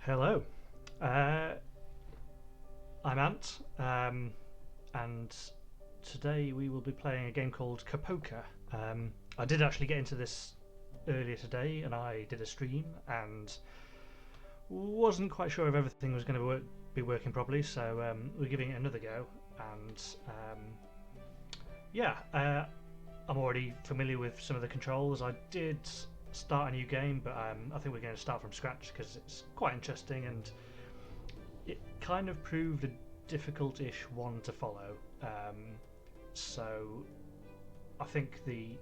Hello, uh, I'm Ant, and today we will be playing a game called Copoka. I did actually get into this earlier today, and I did a stream, and wasn't quite sure if everything was going to be working properly, so we're giving it another go. And yeah, I'm already familiar with some of the controls. I did start a new game, but I think we're going to start from scratch because it's quite interesting and it kind of proved a difficult-ish one to follow. So I think the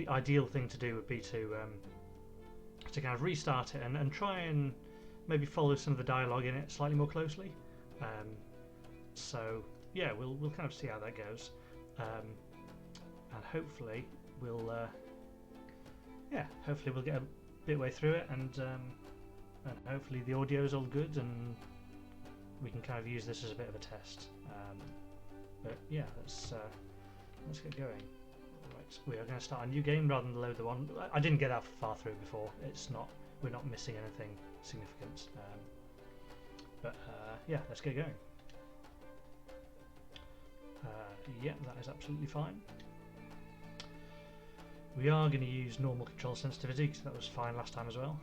ideal thing to do would be to kind of restart it and try and maybe follow some of the dialogue in it slightly more closely. Um, so yeah, we'll kind of see how that goes, and hopefully we'll get a bit way through it, and hopefully the audio is all good and we can kind of use this as a bit of a test. But yeah, let's get going. Right, we are going to start a new game rather than load the one. I didn't get that far through before. We're not missing anything significant. But yeah, let's get going. Yeah, that is absolutely fine. We are going to use normal control sensitivity because that was fine last time as well.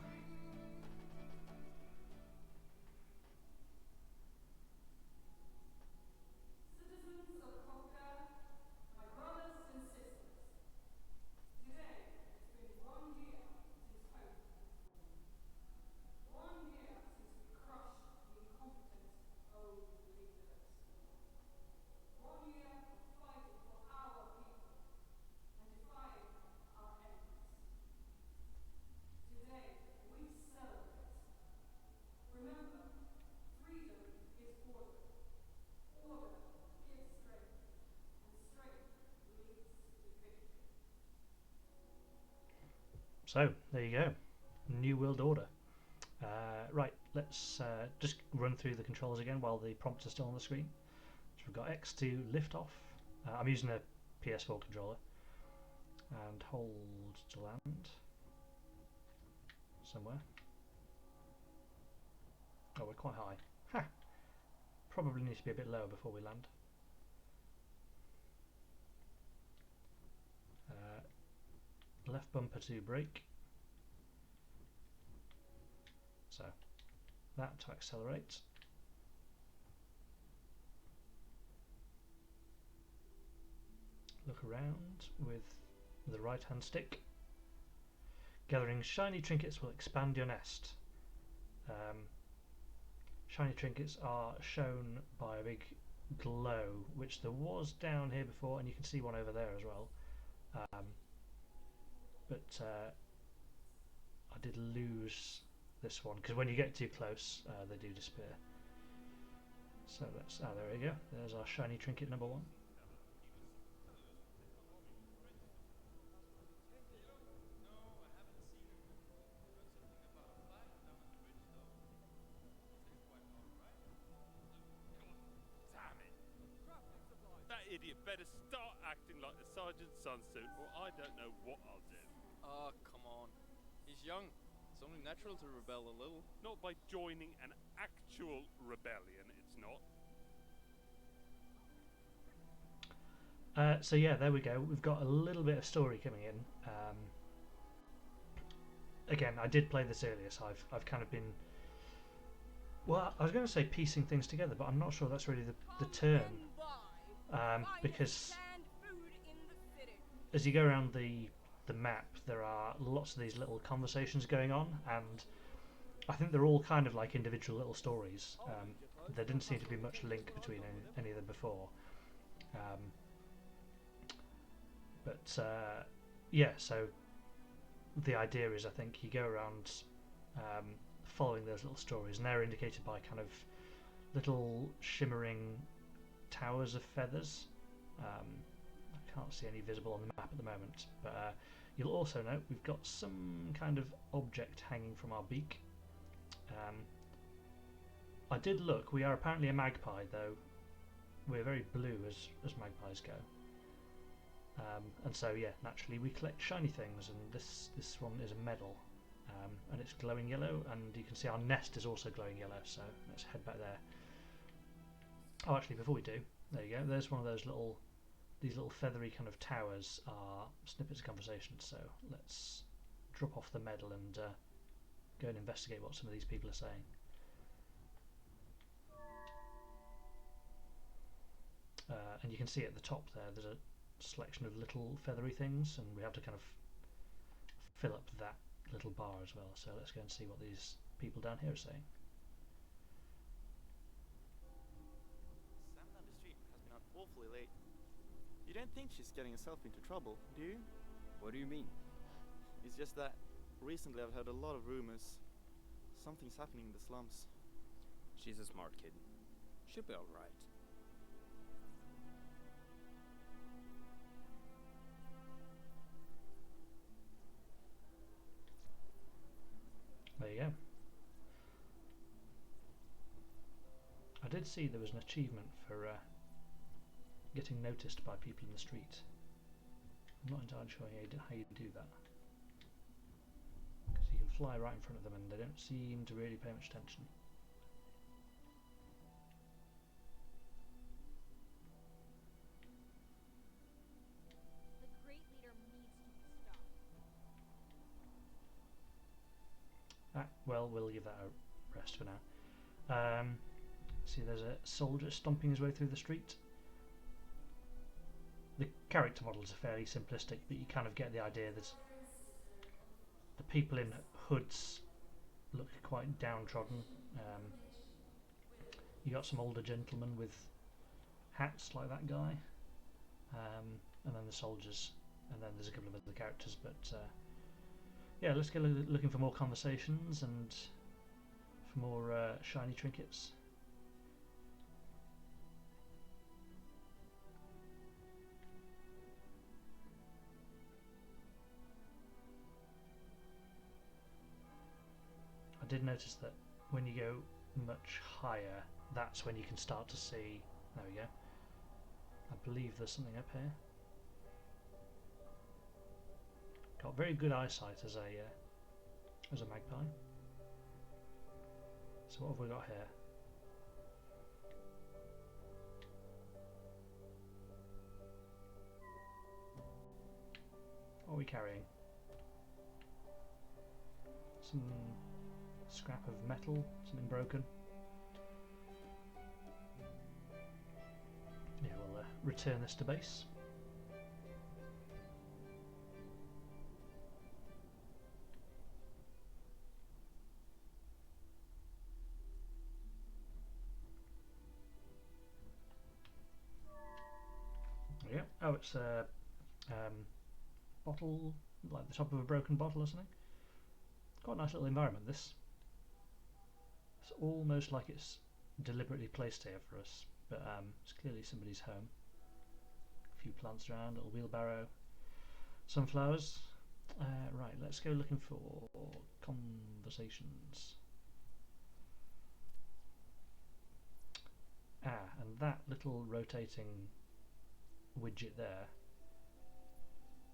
Citizens of Copoka, my brothers and sisters, today it's been 1 year since hope has fallen. 1 year since we crushed the incompetent old leaders. 1 year of fighting for our people and defying our enemies. Today we celebrate. Remember, freedom is order. Order gives strength, and strength leads to victory. So there you go, New World Order. Right, let's just run through the controls again while the prompts are still on the screen. So we've got X to lift off. I'm using a PS4 controller, and hold to land somewhere. Oh, we're quite high. Ha! Probably needs to be a bit lower before we land. Left bumper to brake. So that to accelerate. Look around with the right hand stick. Gathering shiny trinkets will expand your nest. Shiny trinkets are shown by a big glow, which there was down here before, and you can see one over there as well. But I did lose this one because when you get too close, they do disappear. So that's there we go. There's our shiny trinket number one. Damn it! That idiot better start acting like the sergeant's son soon, or I don't know what I'll do. Oh, come on. He's young. It's only natural to rebel a little. Not by joining an actual rebellion, it's not. So yeah, there we go. We've got a little bit of story coming in. Again, I did play this earlier, so I've kind of been. Well, I was going to say piecing things together, but I'm not sure that's really the term. Because as you go around the map, there are lots of these little conversations going on, and I think they're all kind of like individual little stories. There didn't seem to be much link between any of them before. But yeah, so the idea is, I think you go around following those little stories, and they're indicated by kind of little shimmering towers of feathers. I can't see any visible on the map at the moment, but you'll also note we've got some kind of object hanging from our beak. I did look, we are apparently a magpie, though we're very blue as magpies go. And so yeah, naturally we collect shiny things, and this one is a medal. and it's glowing yellow, and you can see our nest is also glowing yellow, so let's head back there. Oh, actually, before we do, there you go, there's one of those these little feathery kind of towers are snippets of conversation, so let's drop off the medal and go and investigate what some of these people are saying. And you can see at the top there's a selection of little feathery things, and we have to kind of fill up that little bar as well, so let's go and see what these people down here are saying. Sam down the street has been out awfully late. You don't think she's getting herself into trouble, do you? What do you mean? It's just that recently I've heard a lot of rumors. Something's happening in the slums. She's a smart kid. She'll be alright. There you go. I did see there was an achievement for getting noticed by people in the street. I'm not entirely sure how you do that, because you can fly right in front of them and they don't seem to really pay much attention. The great leader needs to be stopped. Well, we'll give that a rest for now. See, there's a soldier stomping his way through the street. The character models are fairly simplistic, but you kind of get the idea that the people in hoods look quite downtrodden. You got some older gentlemen with hats like that guy, and then the soldiers, and then there's a couple of other characters, but yeah, let's go looking for more conversations and for more shiny trinkets. I did notice that when you go much higher, that's when you can start to see. There we go. I believe there's something up here. Got very good eyesight as a magpie. So what have we got here? What are we carrying? Some scrap of metal, something broken. Yeah, we'll return this to base. Yeah. Oh, it's a bottle, like the top of a broken bottle or something. Quite a nice little environment, this. It's almost like it's deliberately placed here for us, but it's clearly somebody's home. A few plants around, a little wheelbarrow, sunflowers. Right, let's go looking for conversations. And that little rotating widget there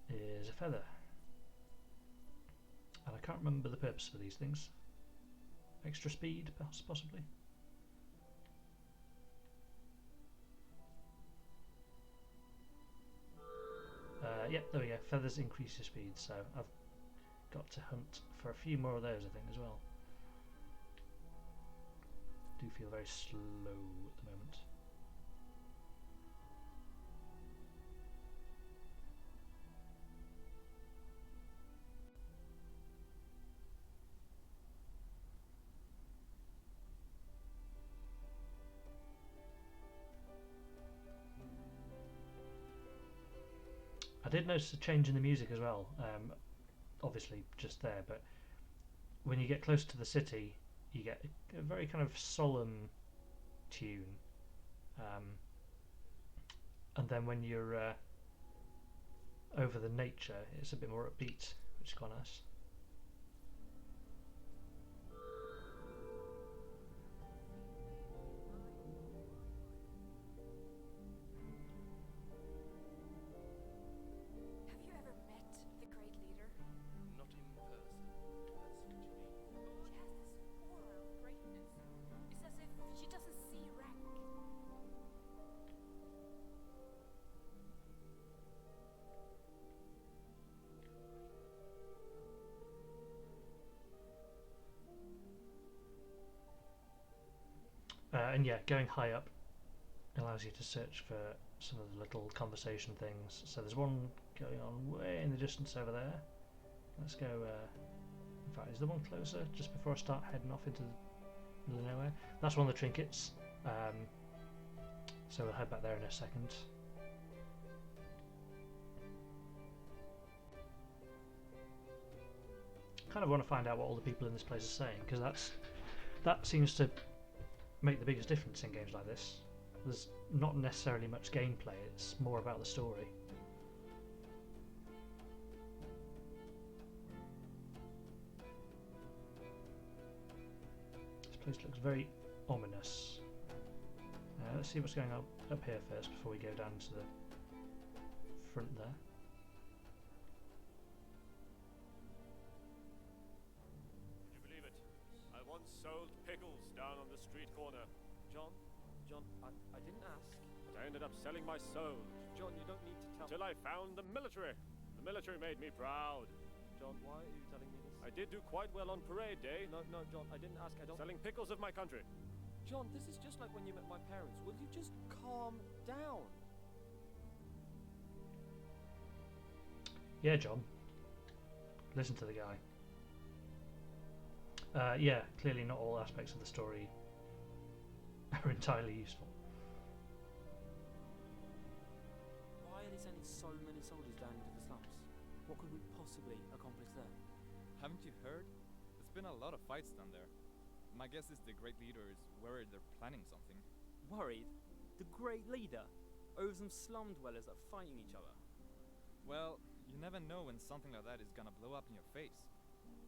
is a feather. And I can't remember the purpose for these things. Extra speed, possibly? Yep, there we go. Feathers increase your speed, so I've got to hunt for a few more of those, I think, as well. Do feel very slow at the moment. I did notice a change in the music as well, obviously just there, but when you get close to the city you get a very kind of solemn tune, and then when you're over the nature it's a bit more upbeat, which is quite nice. Have you ever met the great leader? Not in person. That's And yeah, going high up allows you to search for some of the little conversation things. So there's one going on way in the distance over there. Let's go. In fact, is there one closer? Just before I start heading off into the middle of nowhere. That's one of the trinkets. So we'll head back there in a second. Kind of want to find out what all the people in this place are saying, because that seems to make the biggest difference in games like this. There's not necessarily much gameplay, it's more about the story. This place looks very ominous. Let's see what's going on up here first before we go down to the front there. Would you believe it? I once sold pickles down on the street corner. John, I didn't ask. But I ended up selling my soul. John, you don't need to tell. Till I found the military. The military made me proud. John, why are you telling me this? I did do quite well on parade day. No, John, I didn't ask. I don't. Selling pickles of my country. John, this is just like when you met my parents. Will you just calm down? Yeah, John. Listen to the guy. Yeah, clearly not all aspects of the story are entirely useful. Why are they sending so many soldiers down into the slums? What could we possibly accomplish there? Haven't you heard? There's been a lot of fights down there. My guess is the Great Leader is worried they're planning something. Worried? The Great Leader? Over some slum dwellers that are fighting each other? Well, you never know when something like that is gonna blow up in your face.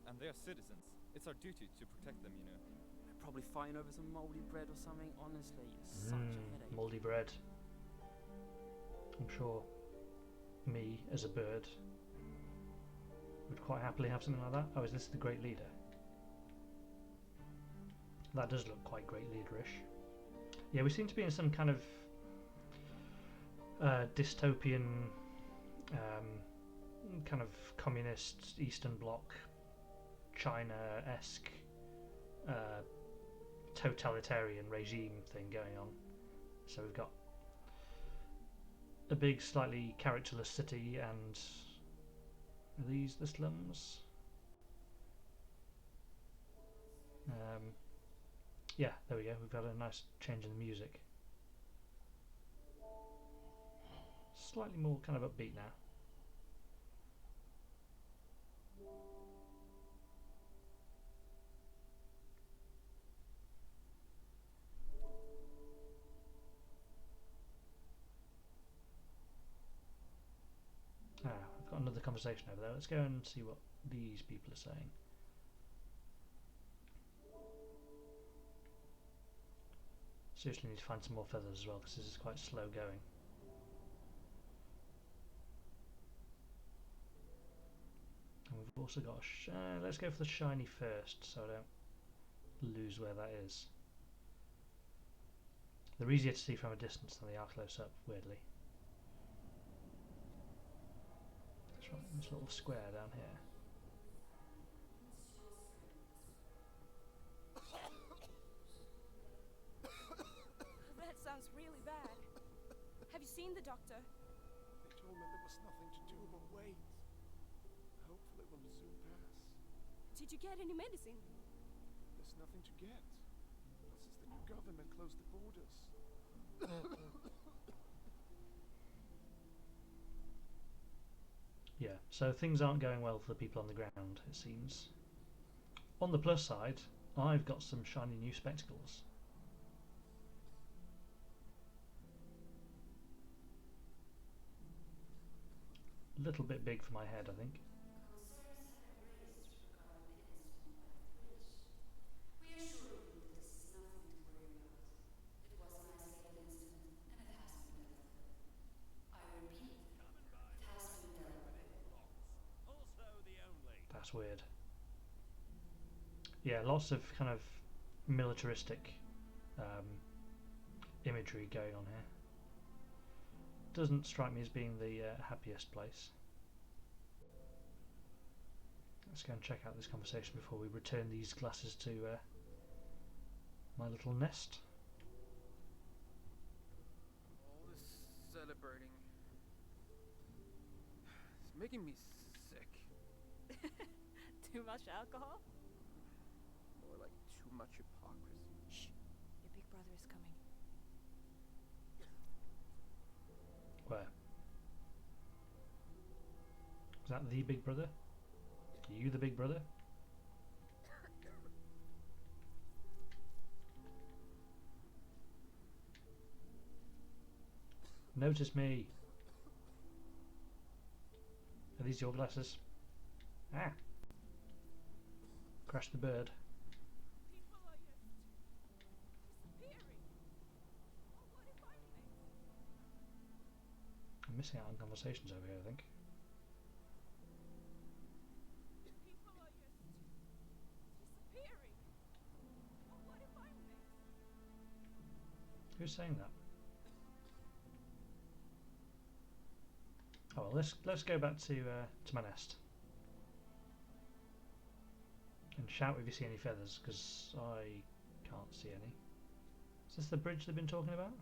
And they are citizens. It's our duty to protect them, you know. They're probably fighting over some moldy bread or something. Honestly, it's such a headache. Mouldy bread. I'm sure me, as a bird, would quite happily have something like that. Oh, is this the Great Leader? That does look quite Great Leaderish. Yeah, we seem to be in some kind of dystopian, kind of communist Eastern Bloc, China-esque totalitarian regime thing going on. So we've got a big, slightly characterless city, and are these the slums? Yeah, there we go. We've got a nice change in the music. Slightly more kind of upbeat now. I've got another conversation over there. Let's go and see what these people are saying. Seriously need to find some more feathers as well, because this is quite slow going. And we've also got let's go for the shiny first, so I don't lose where that is. They're easier to see from a distance than they are close up, weirdly. Let's try this little square down here. That sounds really bad. Have you seen the doctor? They told me there was nothing to do but wait. Hopefully it will soon pass. Did you get any medicine? There's nothing to get. Not since the new government closed the borders. Yeah, so things aren't going well for the people on the ground, it seems. On the plus side, I've got some shiny new spectacles. A little bit big for my head, I think. That's weird. Yeah, lots of kind of militaristic imagery going on here. Doesn't strike me as being the happiest place. Let's go and check out this conversation before we return these glasses to my little nest. celebrating. It's making me sick. Too much alcohol? More like too much hypocrisy. Shh. Your big brother is coming. Where? Is that the big brother? Are you the big brother? Notice me. Are these your glasses? Ah! Crash the bird. People are just disappearing. Oh, what if I'm next? I'm missing out on conversations over here, I think. People are just disappearing. Oh, what if I'm next? Who's saying that? Oh well, let's go back to my nest and shout if you see any feathers, because I can't see any. Is this the bridge they've been talking about?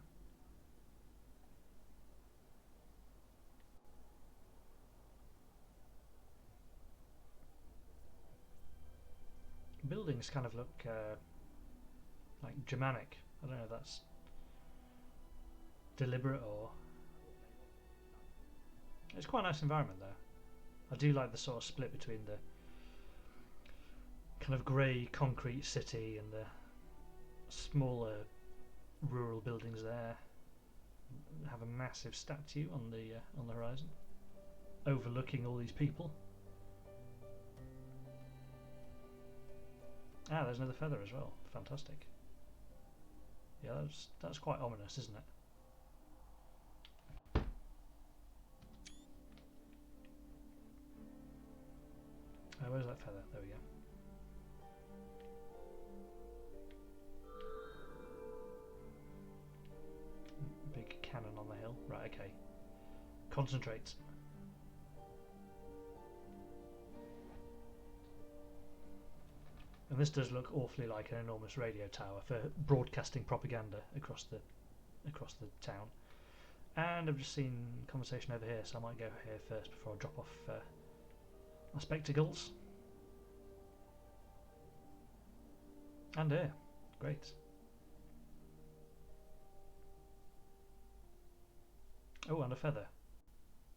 Buildings kind of look like Germanic. I don't know if that's deliberate or... It's quite a nice environment there. I do like the sort of split between the kind of grey concrete city and the smaller rural buildings there. Have a massive statue on the horizon, overlooking all these people. Ah, there's another feather as well. Fantastic. Yeah, that's quite ominous, isn't it? Where's that feather? There we go. Big cannon on the hill. Right, okay. Concentrate. And this does look awfully like an enormous radio tower for broadcasting propaganda across the town. And I've just seen conversation over here, so I might go here first before I drop off my spectacles. And here. Great. Oh, and a feather.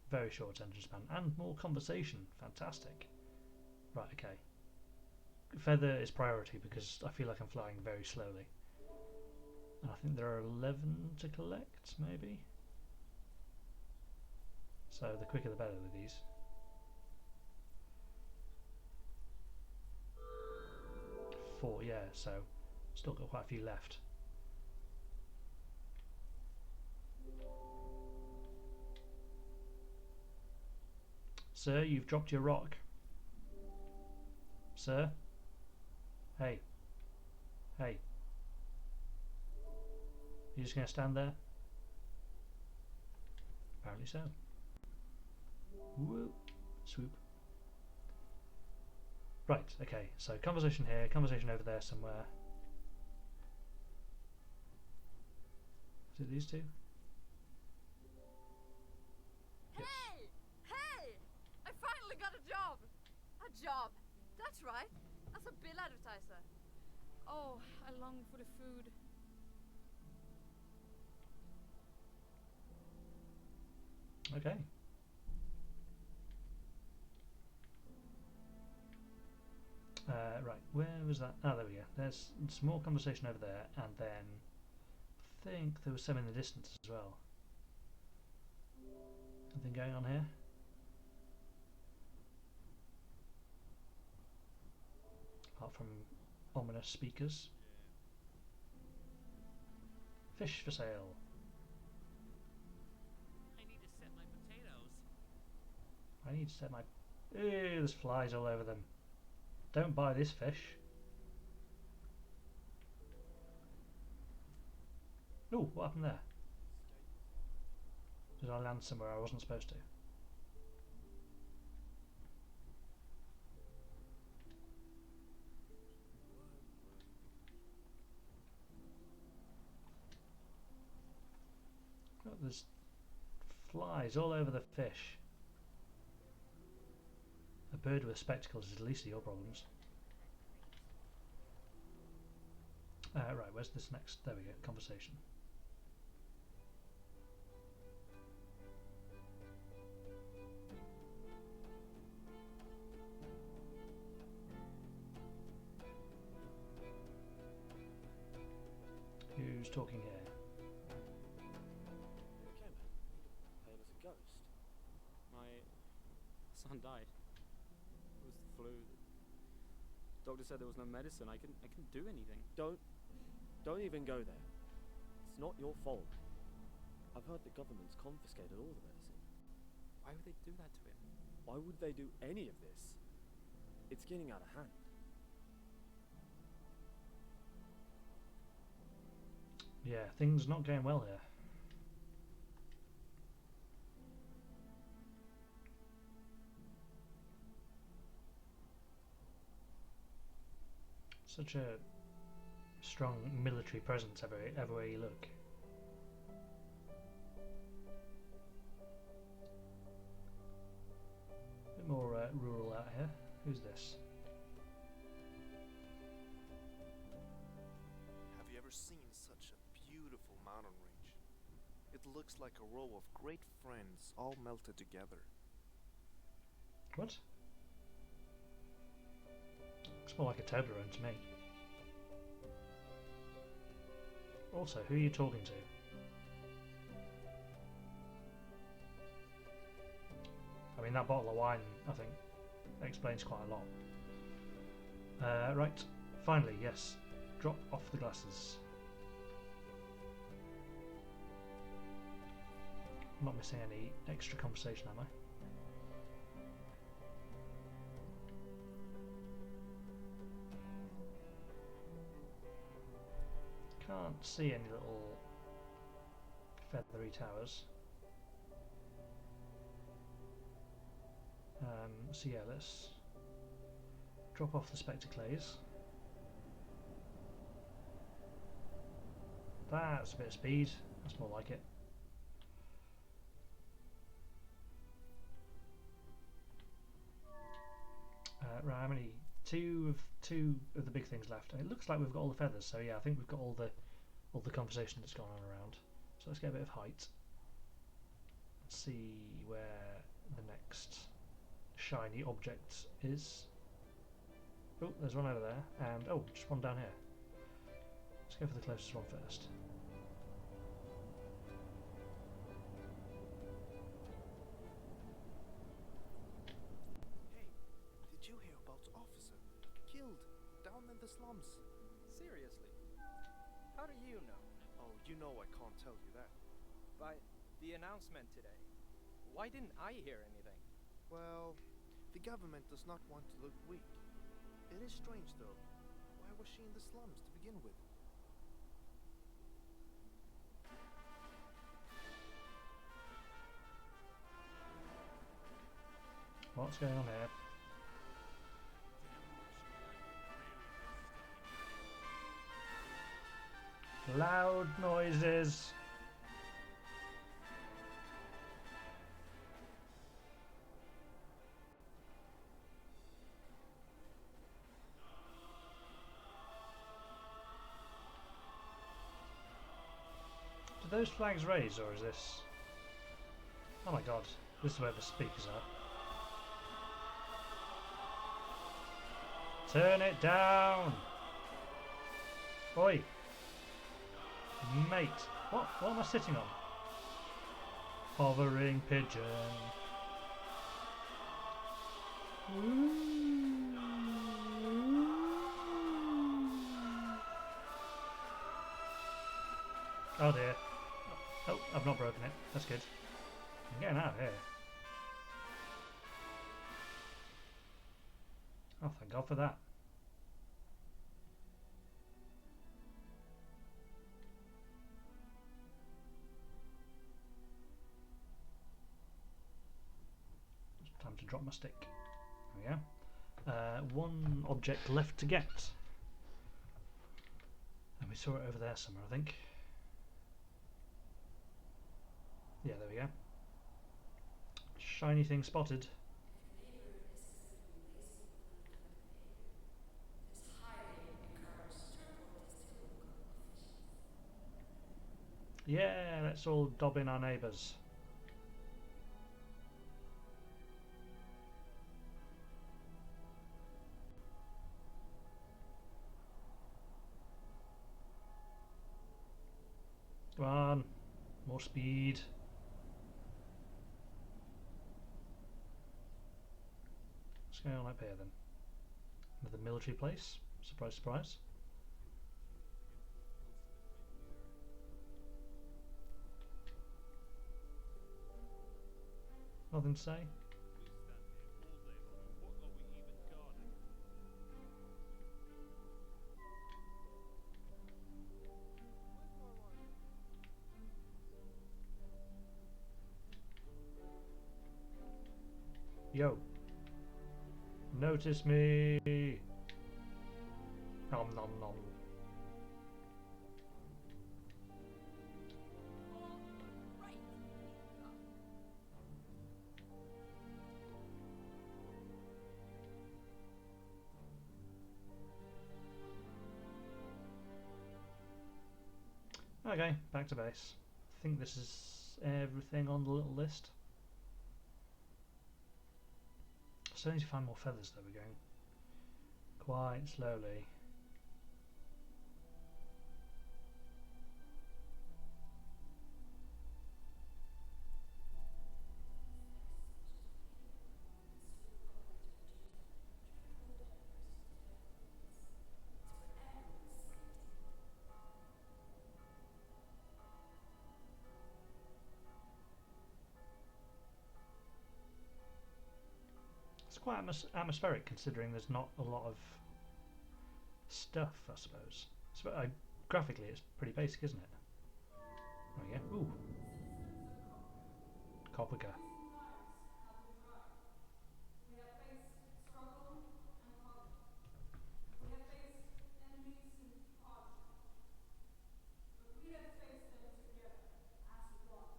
Very short attention span. And more conversation. Fantastic. Right, okay. Feather is priority because I feel like I'm flying very slowly. And I think there are 11 to collect, maybe? So the quicker the better with these. Four, yeah, so still got quite a few left. Sir, you've dropped your rock. Sir? Hey. Hey. You just going to stand there? Apparently so. Whoop. Swoop. Right, okay, so conversation here, conversation over there somewhere. Is it these two? Yes. Hey! Hey! I finally got a job! A job! That's right! As a bill advertiser. Oh, I long for the food. Okay. Right, where was that? Ah, there we go. There's some more conversation over there, and then I think there was some in the distance as well. Anything going on here? Apart from ominous speakers. Fish for sale. I need to set my potatoes. I need to set my... Ew, there's flies all over them. Don't buy this fish. Oh, what happened there? Did I land somewhere I wasn't supposed to? Oh, there's Flies all over the fish. A bird with spectacles is the least of your problems. Right, where's this next? There we go, conversation. Who's talking here? You okay, man? Pale as a ghost. My son died. It was the flu. The doctor said there was no medicine. I couldn't do anything. Don't even go there. It's not your fault. I've heard the government's confiscated all the medicine. Why would they do that to him? Why would they do any of this? It's getting out of hand. Yeah, things not going well here. Such a strong military presence everywhere you look. A bit more rural out here. Who's this? Have you ever seen such a beautiful mountain range? It looks like a row of great friends all melted together. What? Looks more like a Toblerone to me. Also, who are you talking to? I mean, that bottle of wine, I think, explains quite a lot. Right, finally, yes. Drop off the glasses. I'm not missing any extra conversation, am I? Can't see any little feathery towers. So yeah, let's drop off the spectacles. That's a bit of speed. That's more like it. Right, how many? Two of the big things left. And it looks like we've got all the feathers. So yeah, I think we've got all the conversation that's gone on around. So let's get a bit of height. Let's see where the next shiny object is. Oh, there's one over there, and oh, just one down here. Let's go for the closest one first. Hey, did you hear about the officer killed down in the slums? Seriously? How do you know? Oh, you know I can't tell you that. By the announcement today. Why didn't I hear anything? Well, the government does not want to look weak. It is strange though. Why was she in the slums to begin with? What's going on here? Loud noises. Do those flags raise, or is this... Oh my god, this is where the speakers are. Turn it down! Oi! Mate! What am I sitting on? Hovering pigeon. Oh dear. Oh, I've not broken it. That's good. I'm getting out of here. Oh, thank God for that. It's time to drop my stick. There we go. One object left to get. And we saw it over there somewhere, I think. Yeah, there we go. shiny thing spotted. Yeah, let's all dob in our neighbours. Come on, more speed. What's going on up here then? Another military place? Surprise, surprise. Nothing to say? Yo. Notice me. Nom nom nom. Okay, back to base. I think this is everything on the little list. Still need to find more feathers though, we're going quite slowly. It's quite atmospheric considering there's not a lot of stuff, I suppose. So, graphically it's pretty basic, isn't it? Oh yeah, ooh. Copoka. Recent times have been trying. We have faced struggle and conflict. We have faced enemies and hardship. But we have faced them together as one.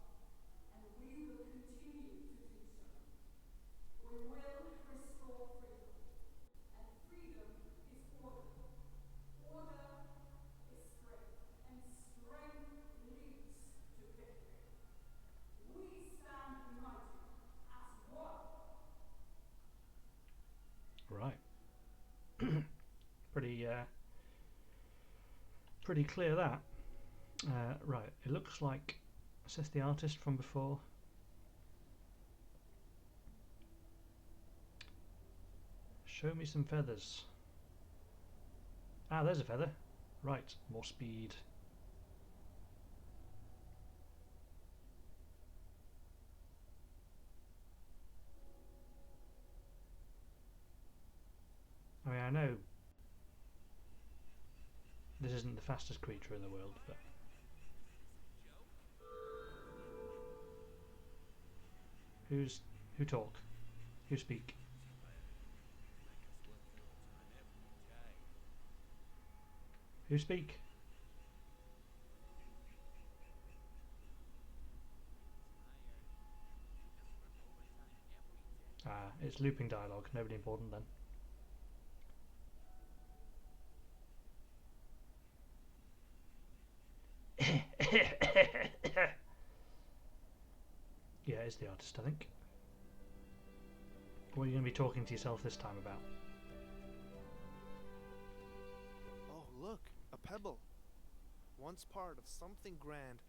And we will continue to do so. We will restore freedom. And freedom is order. Order is strength. And strength leads to victory. We stand united as one. Right. Pretty clear that. Right, it looks like, is this the artist from before? Show me some feathers. Ah, there's a feather. Right, more speed. I mean, I know this isn't the fastest creature in the world, but who talk? Who speak? Who speak? Ah, it's looping dialogue, nobody important then. Yeah, it's the artist, I think. What are you going to be talking to yourself this time about? Oh, look, a pebble. Once part of something grand,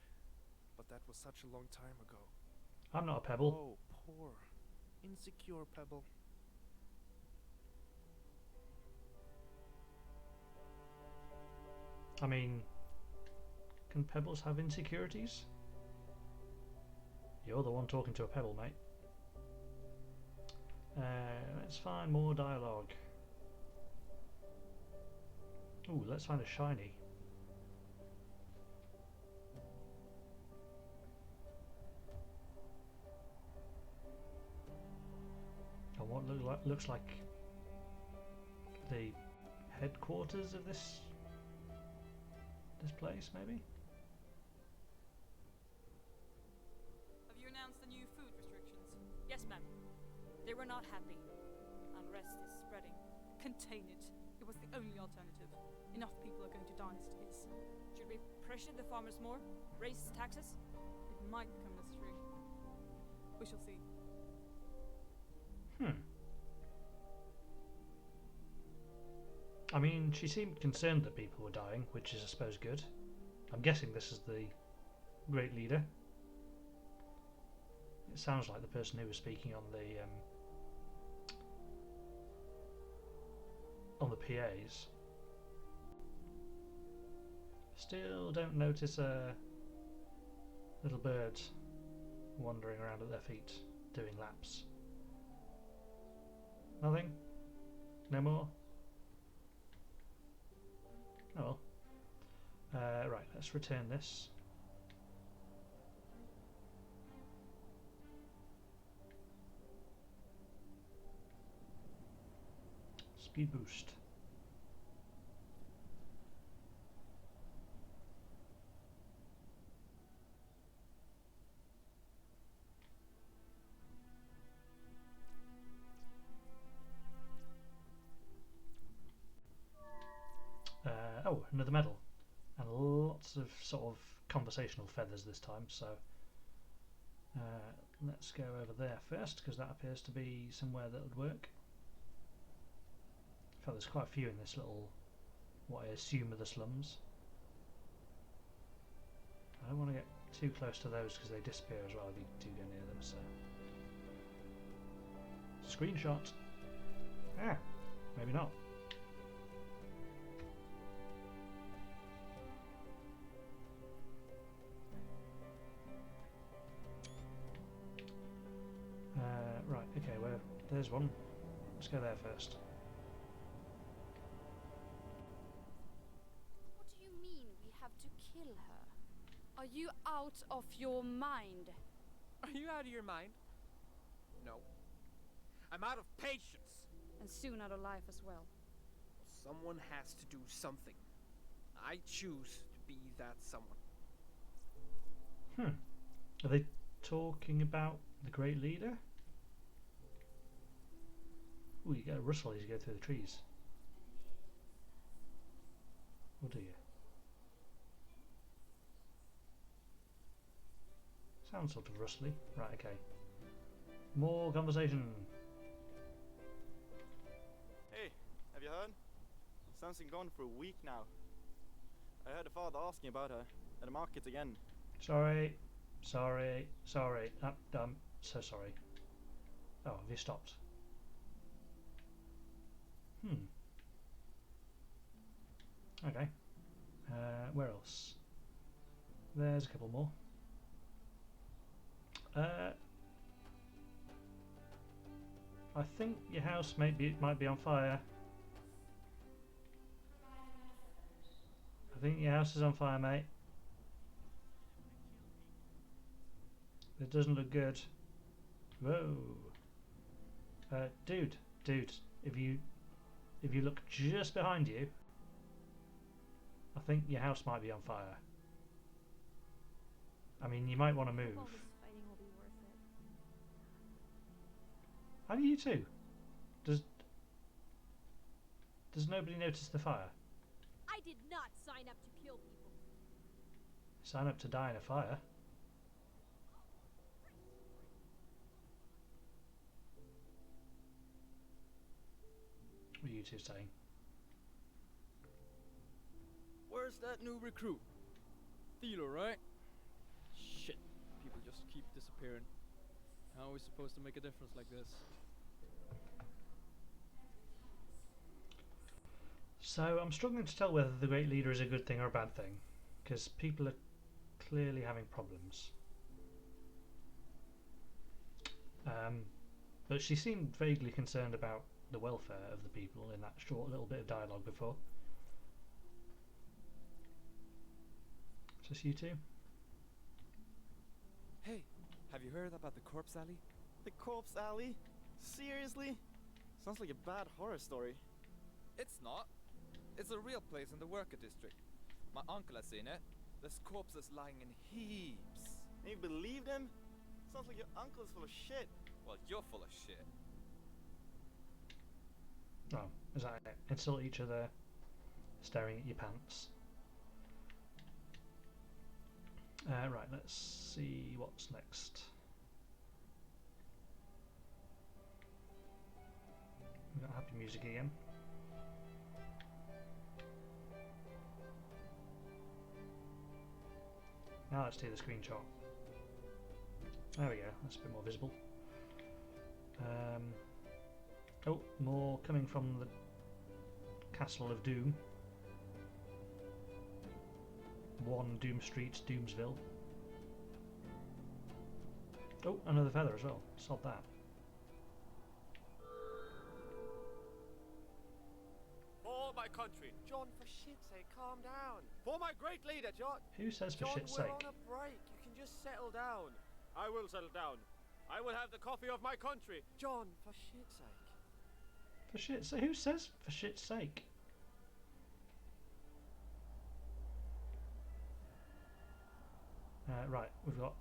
but that was such a long time ago. I'm not a pebble. Oh, poor, insecure pebble. I mean, can pebbles have insecurities? You're the one talking to a pebble, mate. Let's find more dialogue. Ooh, let's find a shiny. And what looks like the headquarters of this place, maybe? Have you announced the new food restrictions? Yes, ma'am. They were not happy. Unrest is spreading. Contain it. It was the only alternative. Enough people are going to die as it is. Should we pressure the farmers more? Raise taxes? It might become necessary. We shall see. I mean, she seemed concerned that people were dying, which is, I suppose, good. I'm guessing this is the great leader. It sounds like the person who was speaking on the PAs. Still don't notice a little bird wandering around at their feet, doing laps. Nothing? No more? Oh well. Right, let's return this. Speed boost. Oh, another medal. And lots of sort of conversational feathers this time, so let's go over there first, because that appears to be somewhere that would work. In fact, there's quite a few in this little, what I assume are the slums. I don't want to get too close to those because they disappear as well if you do go near them, so... Screenshot! Ah, maybe not. Right, okay, well, there's one. Let's go there first. What do you mean we have to kill her? Are you out of your mind? Are you out of your mind? No. I'm out of patience. And soon out of life as well. Someone has to do something. I choose to be that someone. Are they talking about the Great Leader? Ooh, you get a rustle as you go through the trees. Or do you? Sounds sort of rustly. Right, okay. More conversation. Hey, have you heard? Sam's been gone for a week now. I heard the father asking about her at the market again. Sorry. I'm so sorry. Oh, have you stopped? Okay. Where else? There's a couple more. I think your house might be on fire. I think your house is on fire, mate. It doesn't look good. Whoa. Dude, if you look just behind you, I think your house might be on fire. I mean, you might want to move. All this fighting will be worth it. How do you two? Does nobody notice the fire? I did not sign up to kill people. Sign up to die in a fire. What are you two saying? Where's that new recruit? Theodore, right? Shit, people just keep disappearing. How are we supposed to make a difference like this? So I'm struggling to tell whether the Great Leader is a good thing or a bad thing, because people are clearly having problems. But she seemed vaguely concerned about the welfare of the people in that short little bit of dialogue before. Just you two? Hey, have you heard about the corpse alley? The corpse alley? Seriously? Sounds like a bad horror story. It's not. It's a real place in the worker district. My uncle has seen it. There's corpses lying in heaps. And you believed him? Sounds like your uncle's full of shit. Well, you're full of shit. Oh, is that it? Insult each other, staring at your pants. Right, let's see what's next. We've got happy music again. Now let's do the screenshot. There we go, that's a bit more visible. Oh, more coming from the Castle of Doom. 1 Doom Street, Doomsville. Oh, another feather as well. Sod that. For my country. John, for shit's sake, calm down. For my great leader, John. Who says for John, shit's we're sake? on a break. You can just settle down. I will settle down. I will have the coffee of my country. John, for shit's sake. For shit's sake? Who says for shit's sake? Right, we've got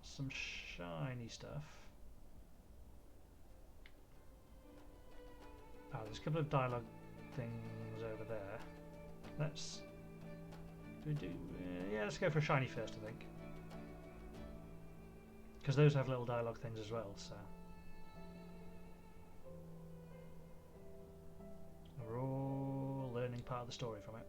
some shiny stuff. Ah, there's a couple of dialogue things over there. Let's yeah, let's go for a shiny first, I think, because those have little dialogue things as well. So we're all learning part of the story from it.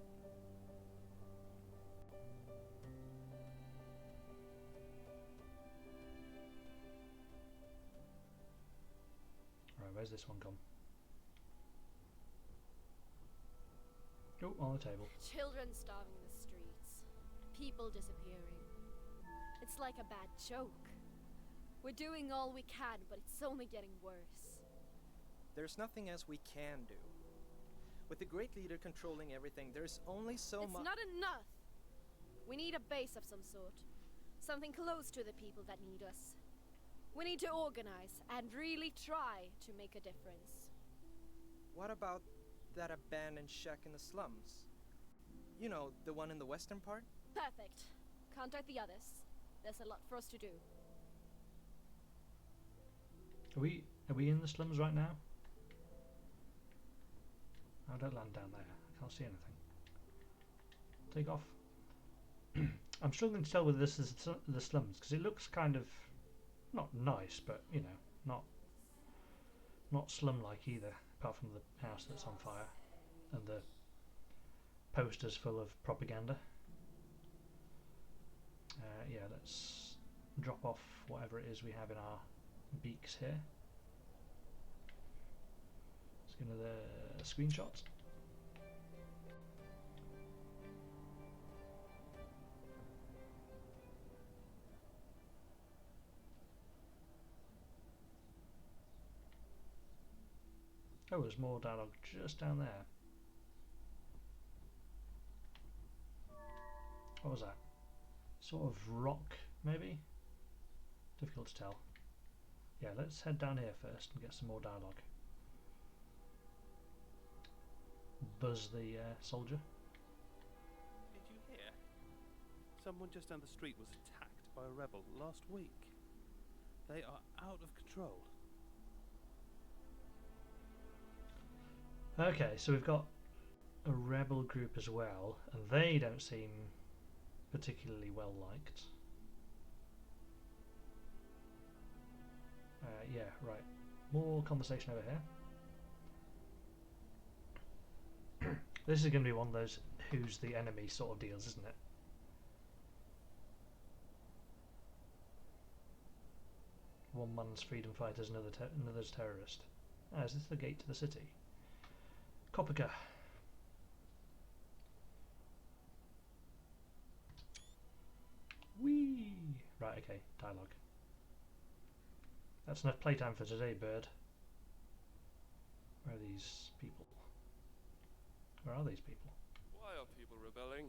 Right, where's this one gone? Oh, on the table. Children starving in the streets. People disappearing. It's like a bad joke. We're doing all we can, but it's only getting worse. There's nothing else we can do. With the Great Leader controlling everything, there's only so much. It's not enough! We need a base of some sort. Something close to the people that need us. We need to organize and really try to make a difference. What about that abandoned shack in the slums? You know, the one in the western part? Perfect. Contact the others. There's a lot for us to do. Are we in the slums right now? Oh, don't land down there. I can't see anything. Take off. I'm struggling to tell whether this is the slums because it looks kind of not nice, but you know, not slum-like either. Apart from the house that's on fire and the posters full of propaganda. Yeah, let's drop off whatever it is we have in our beaks here. Let's get another screenshot. Oh, there's more dialogue just down there. What was that? Sort of rock, maybe? Difficult to tell. Yeah, let's head down here first and get some more dialogue. Buzz the soldier. Did you hear? Someone just down the street was attacked by a rebel last week. They are out of control. Okay, so we've got a rebel group as well, and they don't seem particularly well liked. Yeah, right. More conversation over here. This is going to be one of those who's the enemy sort of deals, isn't it? One man's freedom fighters, another's terrorist. Ah, is this the gate to the city? Copoka. Whee! Right, okay, dialogue. That's enough playtime for today, bird. Where are these people? Where are these people? Why are people rebelling?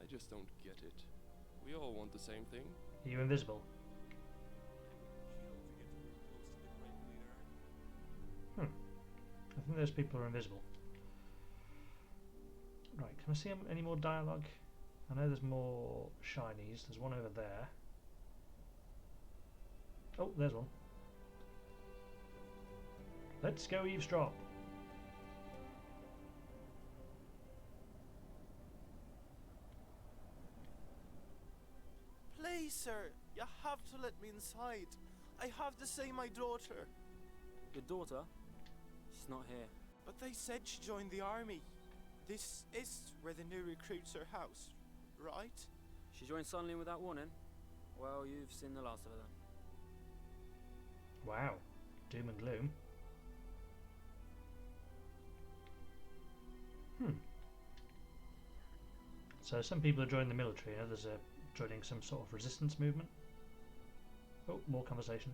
I just don't get it. We all want the same thing. Are you invisible? I think those people are invisible. Right, can I see any more dialogue? I know there's more shinies. There's one over there. Oh, there's one. Let's go eavesdrop. Please, sir, you have to let me inside. I have to see my daughter. Your daughter? She's not here. But they said she joined the army. This is where the new recruits are housed, right? She joined suddenly and without warning? Well, you've seen the last of her then. Wow. Doom and gloom. So some people are joining the military and others are joining some sort of resistance movement. Oh, more conversation.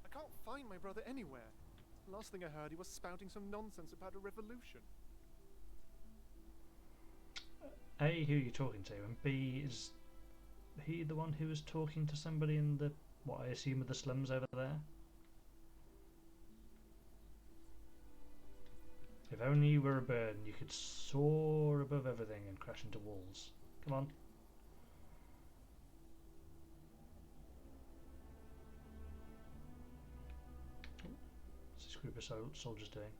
I can't find my brother anywhere. Last thing I heard, he was spouting some nonsense about a revolution. A, who are you talking to? And B, is he the one who was talking to somebody in the, what I assume are the slums over there? If only you were a bird and you could soar above everything and crash into walls. Come on. What's this group of soldiers doing?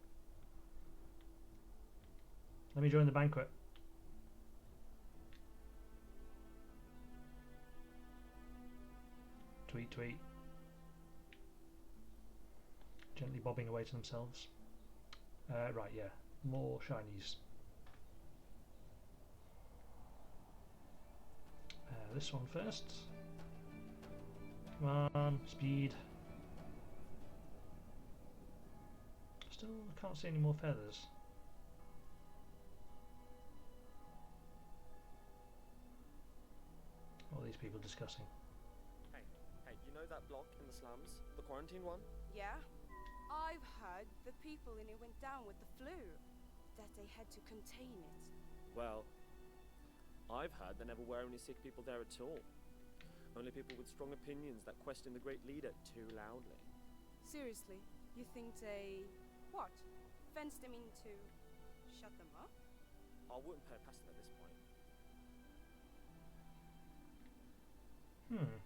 Let me join the banquet. Tweet, tweet. Gently bobbing away to themselves. Right, yeah. More shinies. This one first. Come on, speed. Still can't see any more feathers. What are these people discussing? Hey, you know that block in the slums? The quarantine one? Yeah? I've heard the people in it went down with the flu. That they had to contain it. Well, I've heard there never were any sick people there at all. Only people with strong opinions that question the great leader too loudly. Seriously, you think they... what? Fenced them in to shut them up? I wouldn't pay it past them at this point.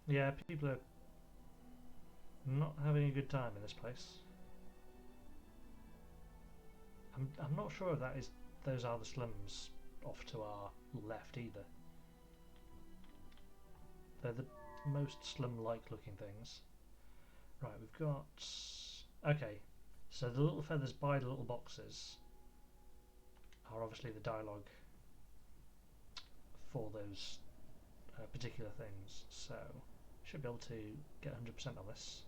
Yeah, people are not having a good time in this place. I'm not sure if those are the slums off to our left either. They're the most slum-like looking things. Right, we've got... okay, so the little feathers by the little boxes are obviously the dialogue for those particular things, so should be able to get 100% on this.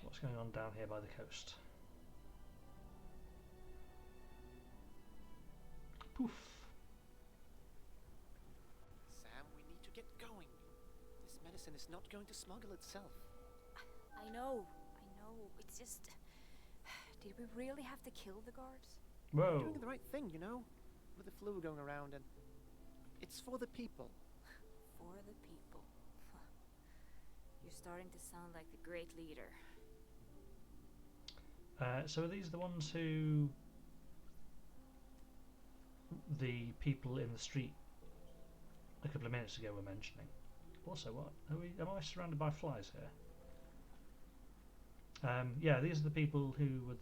What's going on down here by the coast? Poof. Sam, we need to get going. This medicine is not going to smuggle itself. I know. It's just... Did we really have to kill the guards? Whoa. You're doing the right thing, you know? With the flu going around and... It's for the people. For the people. You're starting to sound like the great leader. So are these the ones who... the people in the street a couple of minutes ago were mentioning? Also, what? Am I surrounded by flies here? Yeah, these are the people who were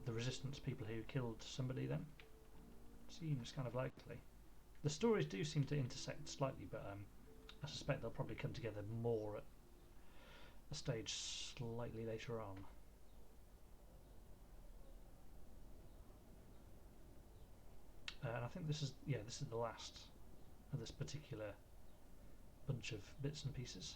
the resistance people who killed somebody then. Seems kind of likely. The stories do seem to intersect slightly, but I suspect they'll probably come together more at a stage slightly later on. And I think this is the last of this particular bunch of bits and pieces.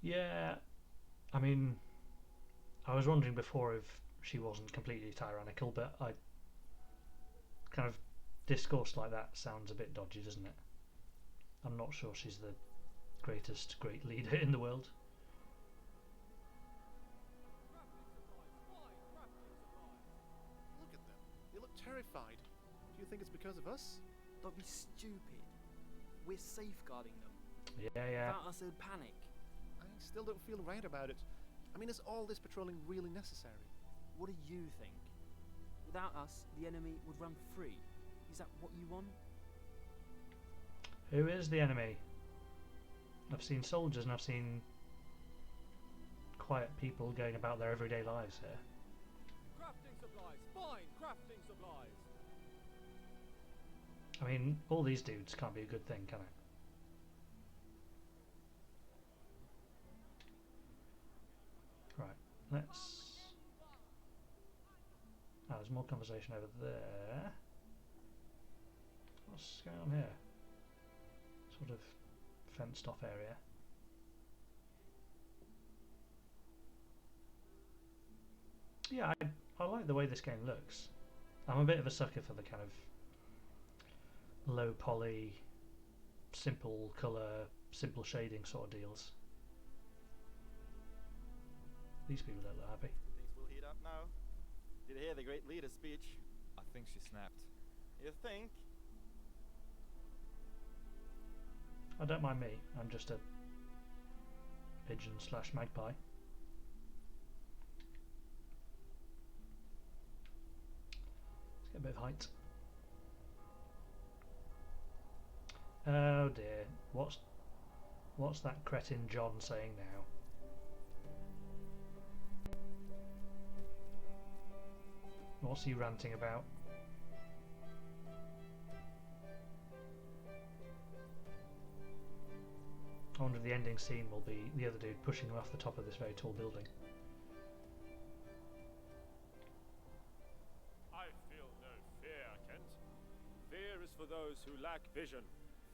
Yeah, I mean, I was wondering before if she wasn't completely tyrannical, but I kind of discourse like that sounds a bit dodgy, doesn't it? I'm not sure she's the great leader in the world. Look at them. They look terrified. Do you think it's because of us? Don't be stupid. We're safeguarding them. Yeah. Without us, they'd panic. I still don't feel right about it. I mean, is all this patrolling really necessary? What do you think? Without us, the enemy would run free. Is that what you want? Who is the enemy? I've seen soldiers and I've seen quiet people going about their everyday lives here. Crafting supplies! Fine! Crafting supplies! I mean, all these dudes can't be a good thing, can it? Right, let's... Oh, there's more conversation over there. What's going on here? Sort of fenced off area. Yeah, I like the way this game looks. I'm a bit of a sucker for the kind of low poly, simple colour, simple shading sort of deals. These people don't look happy. Things will heat up now. Did you hear the great leader's speech? I think she snapped. You think? I don't mind me, I'm just a pigeon / magpie. Let's get a bit of height. Oh dear, what's that cretin John saying now? What's he ranting about? I wonder if the ending scene will be the other dude pushing him off the top of this very tall building. I feel no fear, Kent. Fear is for those who lack vision.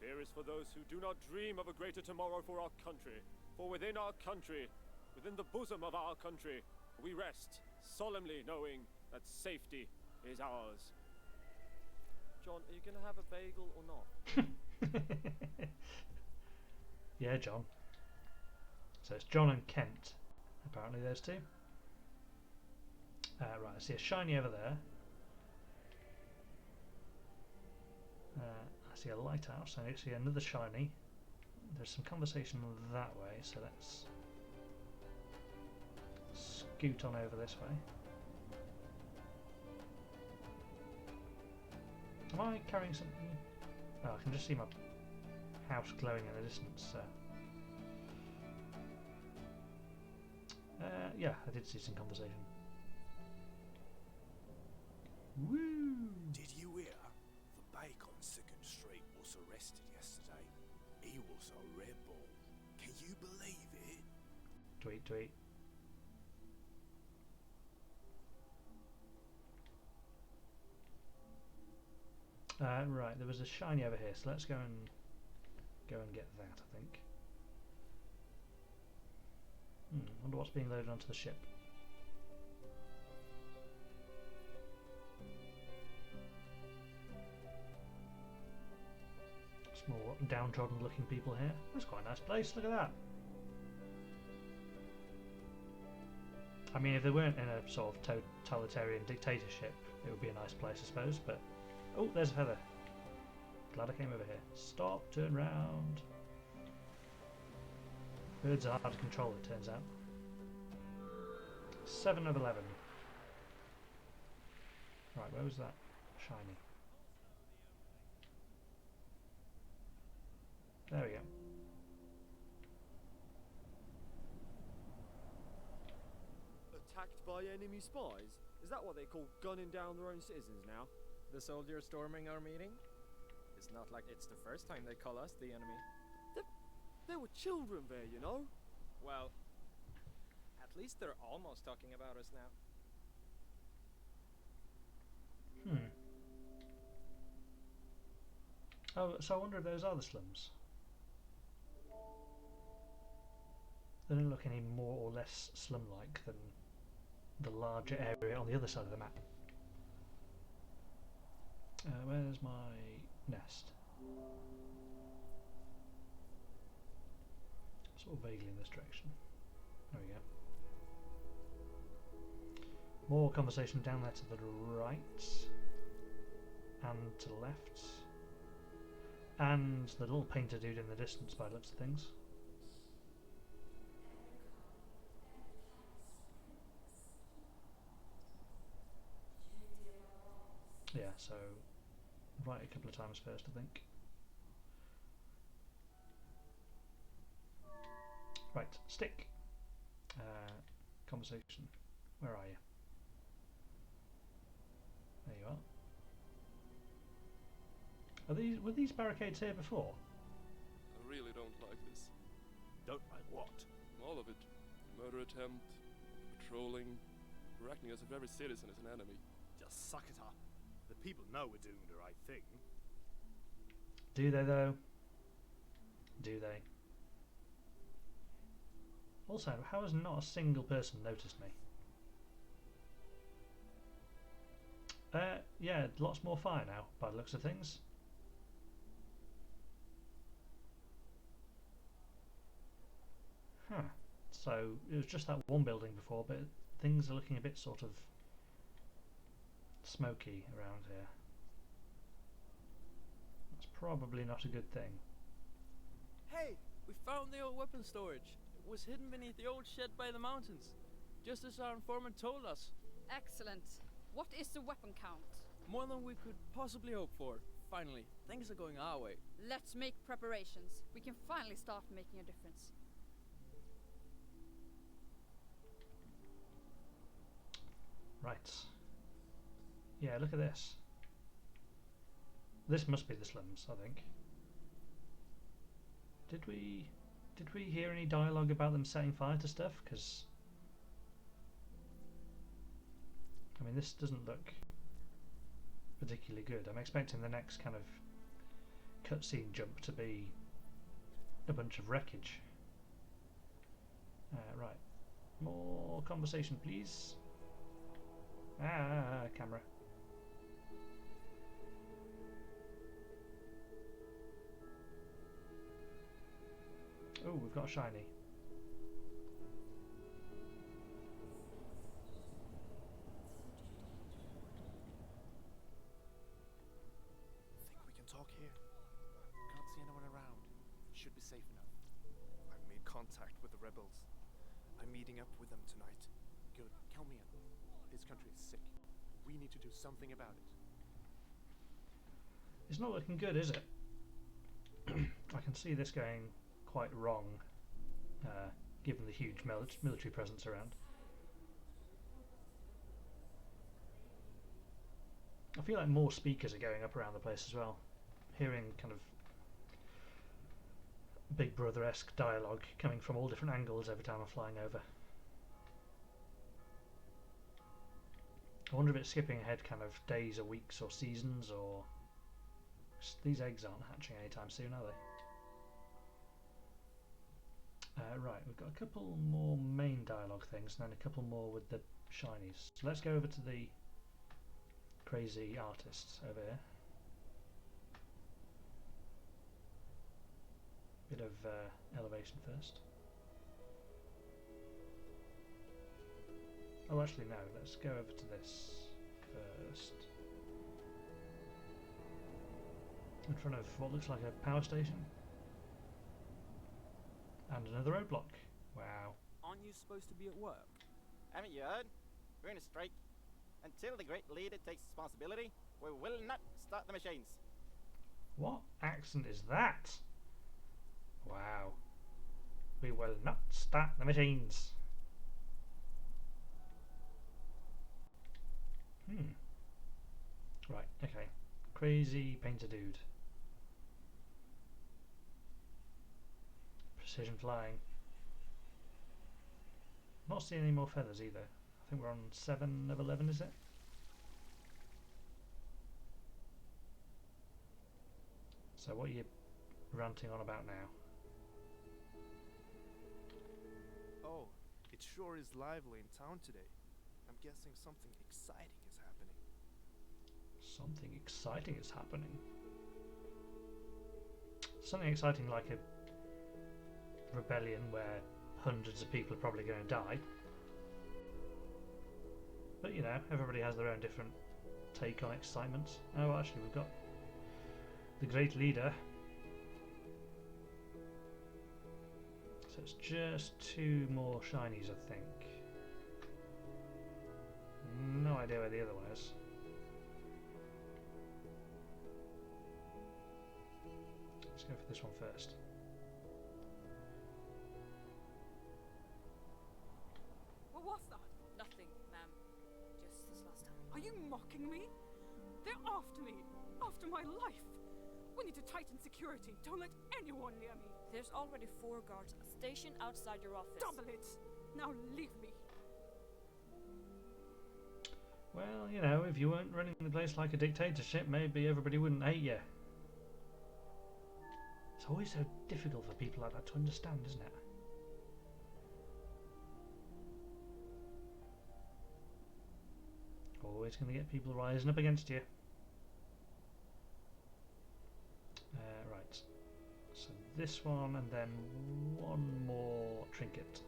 Fear is for those who do not dream of a greater tomorrow for our country. For within our country, within the bosom of our country, we rest, solemnly knowing that safety is ours. John, are you going to have a bagel or not? Yeah, John. So it's John and Kent, apparently those two. Right, I see a shiny over there. I see a lighthouse, I see another shiny. There's some conversation that way, so let's scoot on over this way. Am I carrying something? Oh, I can just see my house glowing in the distance. Yeah, I did see some conversation. Woo! Did you hear? The bake on 2nd Street was arrested yesterday. He was a rebel. Can you believe it? Tweet, tweet. Right, there was a shiny over here, so let's go and get that, I think. Wonder what's being loaded onto the ship. Some more downtrodden looking people here. That's quite a nice place, look at that. I mean, if they weren't in a sort of totalitarian dictatorship, it would be a nice place, I suppose, but... Oh, there's a feather. Glad I came over here. Stop, turn round. Birds are hard to control, it turns out. 7 of 11. Right, where was that shiny? There we go. Attacked by enemy spies? Is that what they call gunning down their own citizens now? The soldiers storming our meeting? It's not like it's the first time they call us the enemy. There were children there, you know? Well, at least they're almost talking about us now. Oh, so I wonder if those are the slums. they don't look any more or less slum-like than the larger area on the other side of the map. Where's my nest? Sort of vaguely in this direction. There we go. More conversation down there to the right and to the left, and the little painter dude in the distance by the looks of things. Yeah, so write a couple of times first, I think. Right, stick. Conversation. Where are you? There you are. Were these barricades here before? I really don't like this. Don't like what? All of it. Murder attempt, patrolling. We're acting as if every citizen is an enemy. Just suck it up. The people know we're doing the right thing. Do they though? Do they? Also, how has not a single person noticed me? Yeah, lots more fire now, by the looks of things. Huh. So, it was just that one building before, but things are looking a bit sort of smoky around here. That's probably not a good thing. Hey, we found the old weapon storage. It was hidden beneath the old shed by the mountains, just as our informant told us. Excellent. What is the weapon count? More than we could possibly hope for. Finally, things are going our way. Let's make preparations. We can finally start making a difference. Right. Yeah, look at this. This must be the slums, I think. Did we hear any dialogue about them setting fire to stuff? Because I mean, this doesn't look particularly good. I'm expecting the next kind of cutscene jump to be a bunch of wreckage. Right. More conversation, please. Camera. Oh, we've got a shiny. Think we can talk here? Can't see anyone around. Should be safe enough. I've made contact with the rebels. I'm meeting up with them tonight. Good. Count me in. This country is sick. We need to do something about it. It's not looking good, is it? I can see this going quite wrong, given the huge military presence around. I feel like more speakers are going up around the place as well, hearing kind of Big Brother-esque dialogue coming from all different angles every time I'm flying over. I wonder if it's skipping ahead kind of days or weeks or seasons, or these eggs aren't hatching anytime soon, are they? Right, we've got a couple more main dialogue things and then a couple more with the shinies. So let's go over to the crazy artists over here. Bit of elevation first. Oh, actually no, let's go over to this first. In front of what looks like a power station. And another roadblock. Wow. Aren't you supposed to be at work? Haven't you heard? We're in a strike. Until the great leader takes responsibility, we will not start the machines. What accent is that? Wow. We will not start the machines. Right, okay. Crazy painter dude. Precision flying. Not seeing any more feathers either. I think we're on 7 of 11, is it? So what are you ranting on about now? Oh, it sure is lively in town today. I'm guessing something exciting is happening. Something exciting is happening. Something exciting like a rebellion where hundreds of people are probably going to die. But you know, everybody has their own different take on excitement. Oh, actually, we've got the great leader. So it's just 2 more shinies, I think. No idea where the other one is. Let's go for this one first. What was that? Nothing, ma'am. Just this last time. Are you mocking me? They're after me. After my life. We need to tighten security. Don't let anyone near me. There's already 4 guards stationed outside your office. Double it. Now leave me. Well, you know, if you weren't running the place like a dictatorship, maybe everybody wouldn't hate you. It's always so difficult for people like that to understand, isn't it? Always going to get people rising up against you. Right. So this one, and then 1 more trinket.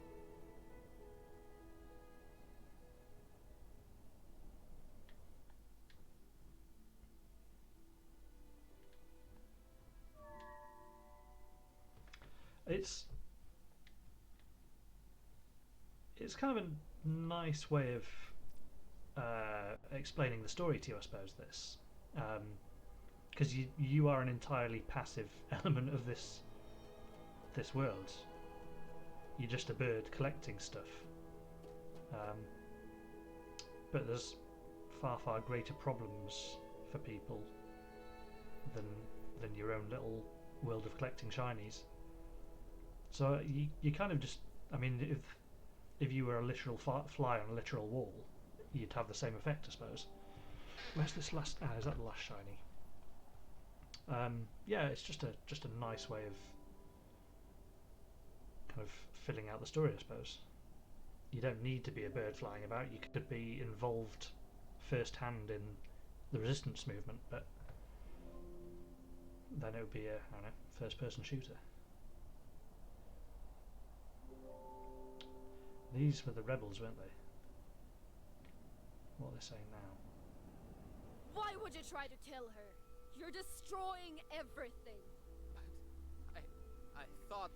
It's kind of a nice way of explaining the story to you, I suppose. This, because you are an entirely passive element of this world. You're just a bird collecting stuff, but there's far greater problems for people than your own little world of collecting shinies. So you kind of just, I mean, if you were a literal fly on a literal wall, you'd have the same effect, I suppose. Where's this last? Ah, is that the last shiny? Yeah, it's just a nice way of kind of filling out the story, I suppose. You don't need to be a bird flying about. You could be involved firsthand in the resistance movement, but then it would be a, I don't know, first-person shooter. These were the rebels, weren't they? What are they saying now? Why would you try to kill her? You're destroying everything. I thought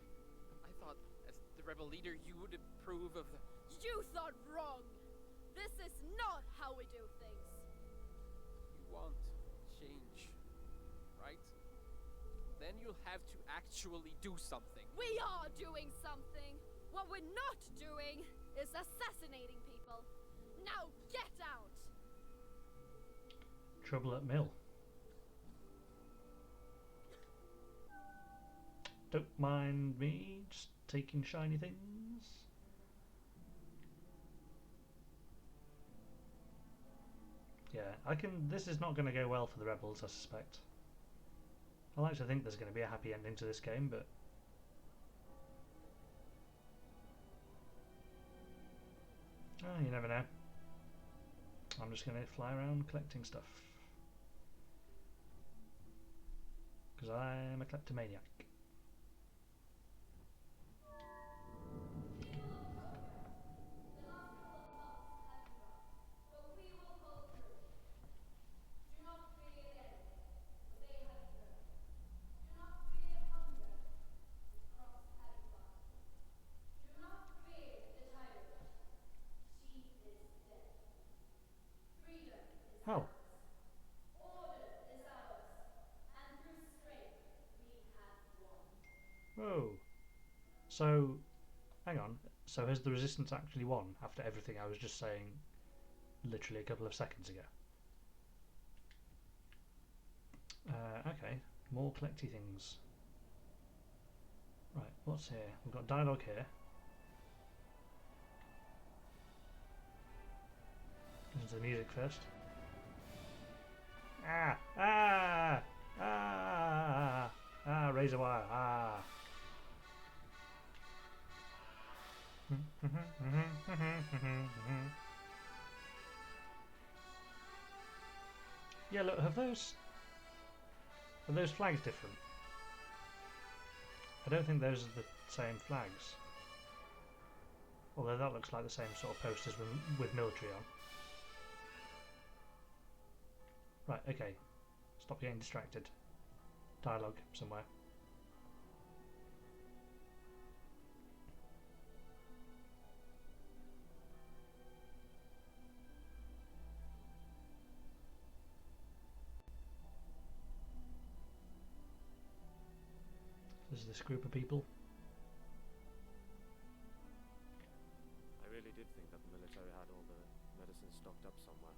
as the rebel leader you would approve of the... You thought wrong. This is not how we do things. You want change, right? Then you'll have to actually do something. We are doing something. What we're not doing is assassinating people. Now get out! Trouble at mill. Don't mind me just taking shiny things. Yeah, this is not going to go well for the rebels, I suspect. I like to think there's going to be a happy ending to this game, but oh, you never know. I'm just going to fly around collecting stuff. Because I'm a kleptomaniac. Oh. Whoa. So, hang on. So has the resistance actually won after everything I was just saying literally a couple of seconds ago? Okay. More collecty things. Right, what's here? We've got dialogue here. Listen to the music first. Ah! Ah! Ah! Ah! Razor wire! Ah! Yeah, look, are those flags different? I don't think those are the same flags. Although that looks like the same sort of posters with military on. Right, okay. Stop getting distracted. Dialogue somewhere. There's this group of people. I really did think that the military had all the medicine stocked up somewhere.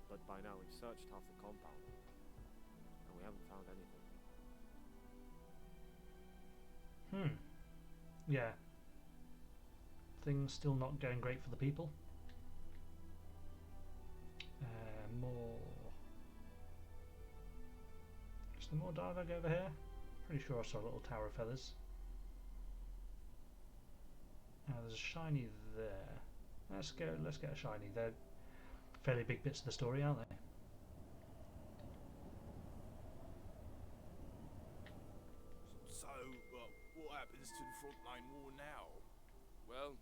But by now we've searched half the compound, and we haven't found anything. Yeah. Things still not going great for the people. More... Is there more dialogue over here? Pretty sure I saw a little tower of feathers. There's a shiny there. Let's get a shiny. They're fairly big bits of the story, aren't they? So, what happens to the frontline war now? Well,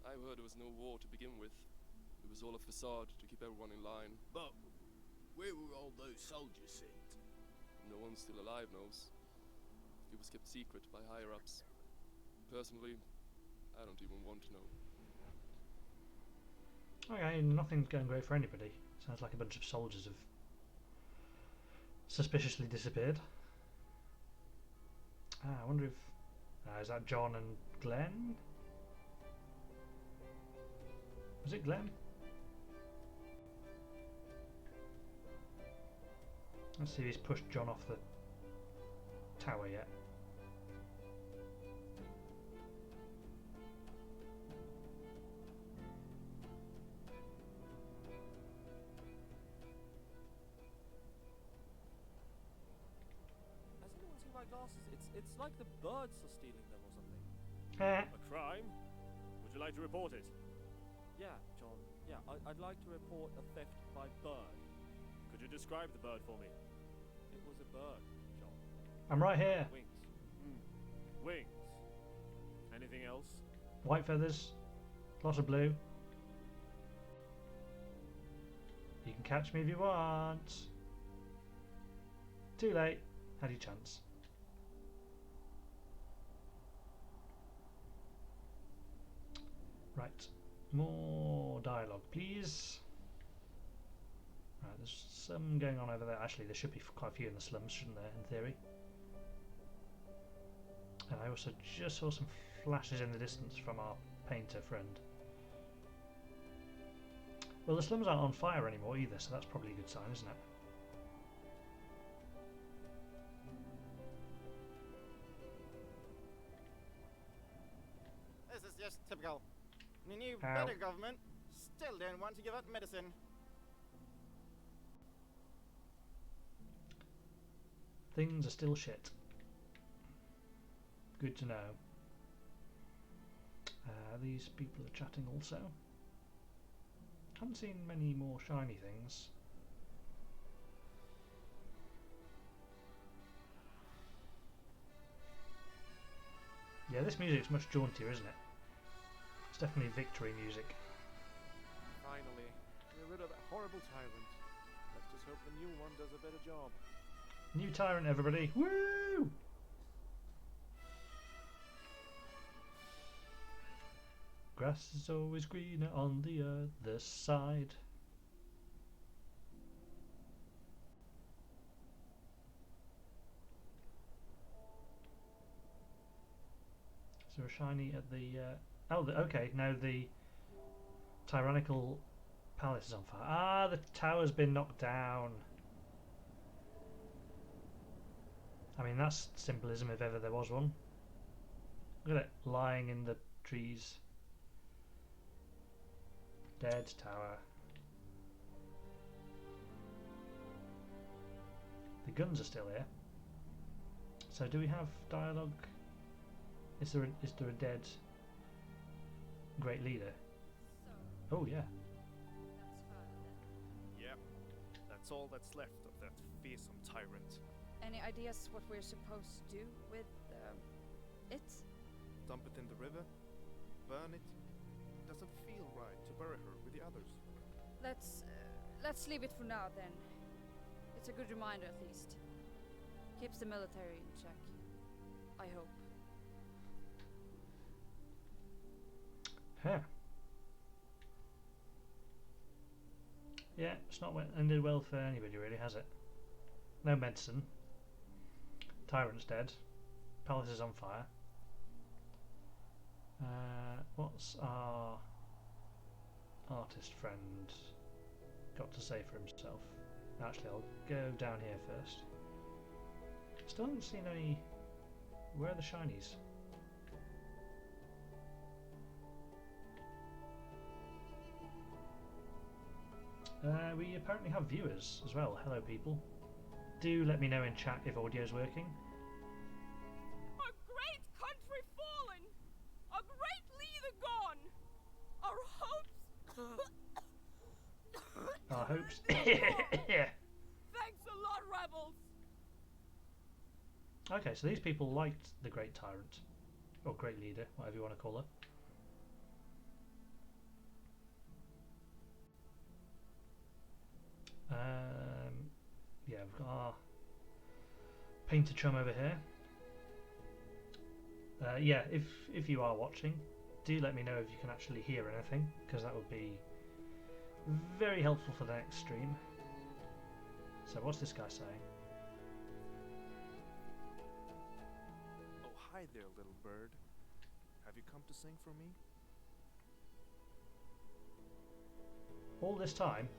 I heard there was no war to begin with. It was all a facade to keep everyone in line. But where were all those soldiers sent? No one still alive knows. It was kept secret by higher-ups. Personally, I don't even want to know. Okay, nothing's going great for anybody. Sounds like a bunch of soldiers have suspiciously disappeared. I wonder if... is that John and Glenn? Was it Glenn? Let's see if he's pushed John off the tower yet. Has anyone seen my glasses? It's like the birds are stealing them or something. A crime? Would you like to report it? Yeah, John. Yeah, I'd like to report a theft by bird. Could you describe the bird for me? It was a bird, John. I'm right here. Wings. Wings. Anything else? White feathers. Lots of blue. You can catch me if you want. Too late. Had your chance. Right. More dialogue, please. Right, there's some going on over there. Actually, there should be quite a few in the slums, shouldn't there, in theory? And I also just saw some flashes in the distance from our painter friend. Well, the slums aren't on fire anymore either, so that's probably a good sign, isn't it? This is just typical. The new better government still don't want to give out medicine. Things are still shit. Good to know. These people are chatting also. Haven't seen many more shiny things. Yeah, this music's much jauntier, isn't it? It's definitely victory music. Finally, we're rid of that horrible tyrant. Let's just hope the new one does a better job. New tyrant, everybody! Woo! Grass is always greener on the other side. Is there a shiny at the... okay, now the tyrannical palace is on fire. Ah, the tower's been knocked down. I mean, that's symbolism if ever there was one. Look at it, lying in the trees. Dead tower. The guns are still here. So do we have dialogue? Is there a dead great leader. Oh yeah. Yep. That's all that's left of that fearsome tyrant. Any ideas what we're supposed to do with it? Dump it in the river? Burn it? Doesn't feel right to bury her with the others. Let's leave it for now then. It's a good reminder at least. Keeps the military in check. I hope. Huh. Yeah, it's not ended well for anybody really, has it? No medicine. Tyrant's dead. Palace is on fire. What's our artist friend got to say for himself? Actually, I'll go down here first. Still haven't seen any... Where are the shinies? We apparently have viewers as well. Hello people. Do let me know in chat if audio's working. A great country fallen! A great leader gone! Our hopes... Our hopes... Thanks a lot, rebels! Okay, so these people liked the Great Tyrant. Or Great Leader, whatever you want to call her. Yeah, we've got our painter chum over here. Yeah, if you are watching, do let me know if you can actually hear anything, because that would be very helpful for the next stream. So what's this guy saying? Oh, hi there, little bird. Have you come to sing for me? All this time,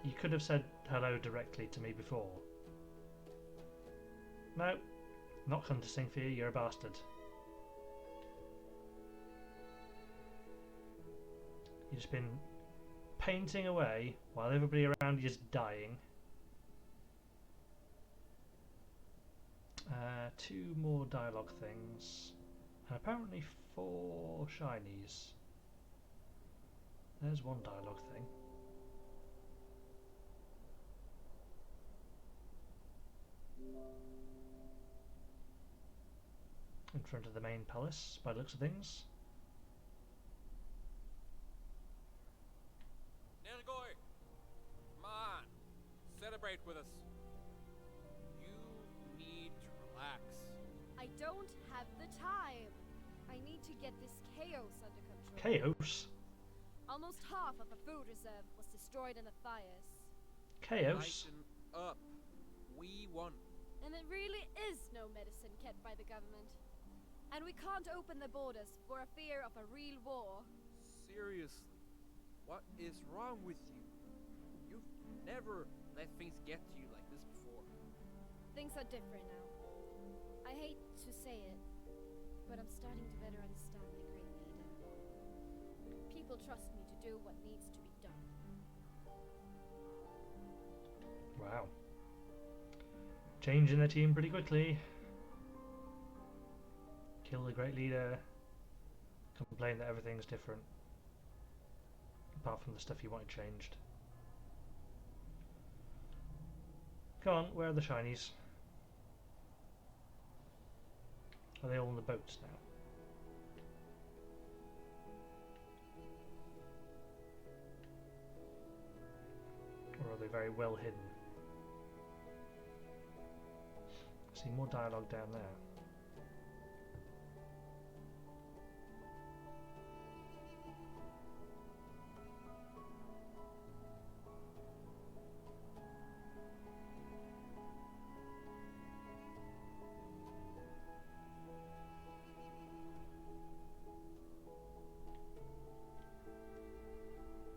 you could have said hello directly to me before. No, not come to sing for you, you're a bastard. You've just been painting away while everybody around you is dying. 2 more dialogue things, and apparently 4 shinies. There's 1 dialogue thing. In front of the main palace, by the looks of things. Nergoy, come on, celebrate with us. You need to relax. I don't have the time. I need to get this chaos under control. Chaos? Almost half of the food reserve was destroyed in the fires. Chaos? Lighten up. We won. And it really is no medicine kept by the government. And we can't open the borders for a fear of a real war. Seriously, what is wrong with you? You've never let things get to you like this before. Things are different now. I hate to say it, but I'm starting to better understand the Great Leader. People trust me to do what needs to be done. Wow. Changing the team pretty quickly. Kill the Great Leader. Complain that everything's different. Apart from the stuff you wanted changed. Come on, where are the shinies? Are they all on the boats now? Or are they very well hidden? I see more dialogue down there.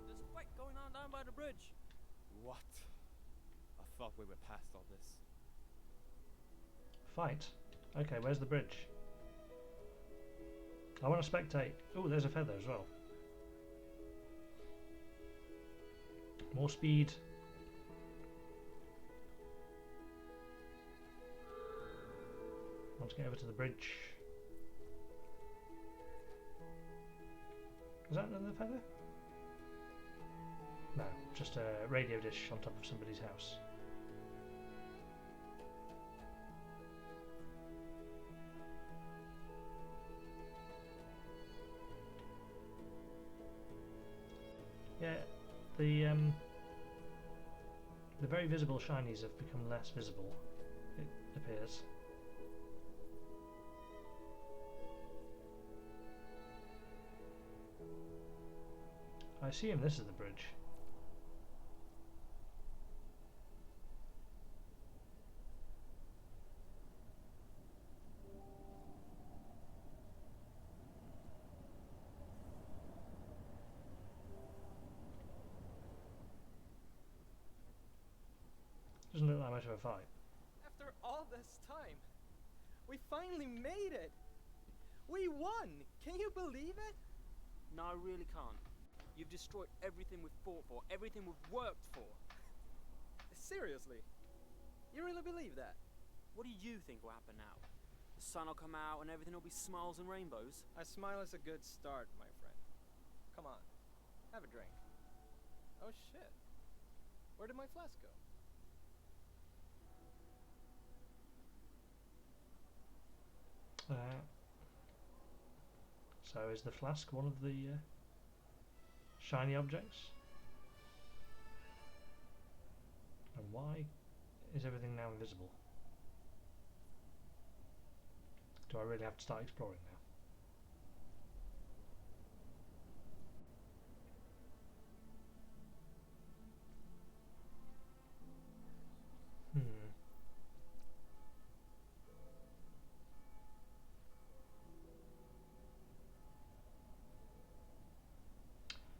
There's a fight going on down by the bridge. What? I thought we were past all this. Fight? Okay, where's the bridge? I want to spectate. Oh, there's a feather as well. More speed. I want to get over to the bridge. Was that another feather? No, just a radio dish on top of somebody's house. Yeah, the very visible shinies have become less visible, it appears. I assume this is the bridge. Doesn't look like much of a fight. After all this time, we finally made it! We won! Can you believe it? No, I really can't. You've destroyed everything we've fought for, everything we've worked for. Seriously? You really believe that? What do you think will happen now? The sun will come out and everything will be smiles and rainbows? A smile is a good start, my friend. Come on, have a drink. Oh shit. Where did my flask go? So is the flask one of the shiny objects? And why is everything now invisible? Do I really have to start exploring now?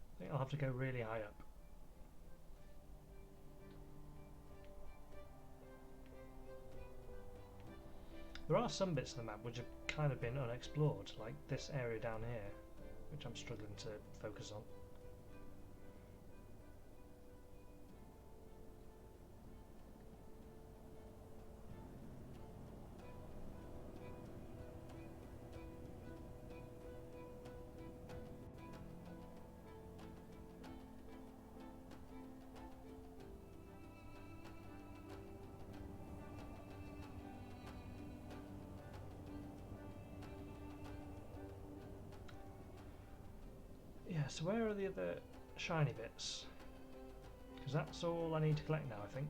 I think I'll have to go really high up. There are some bits of the map which have kind of been unexplored, like this area down here, which I'm struggling to focus on. Yeah, so where are the other shiny bits? Because that's all I need to collect now, I think.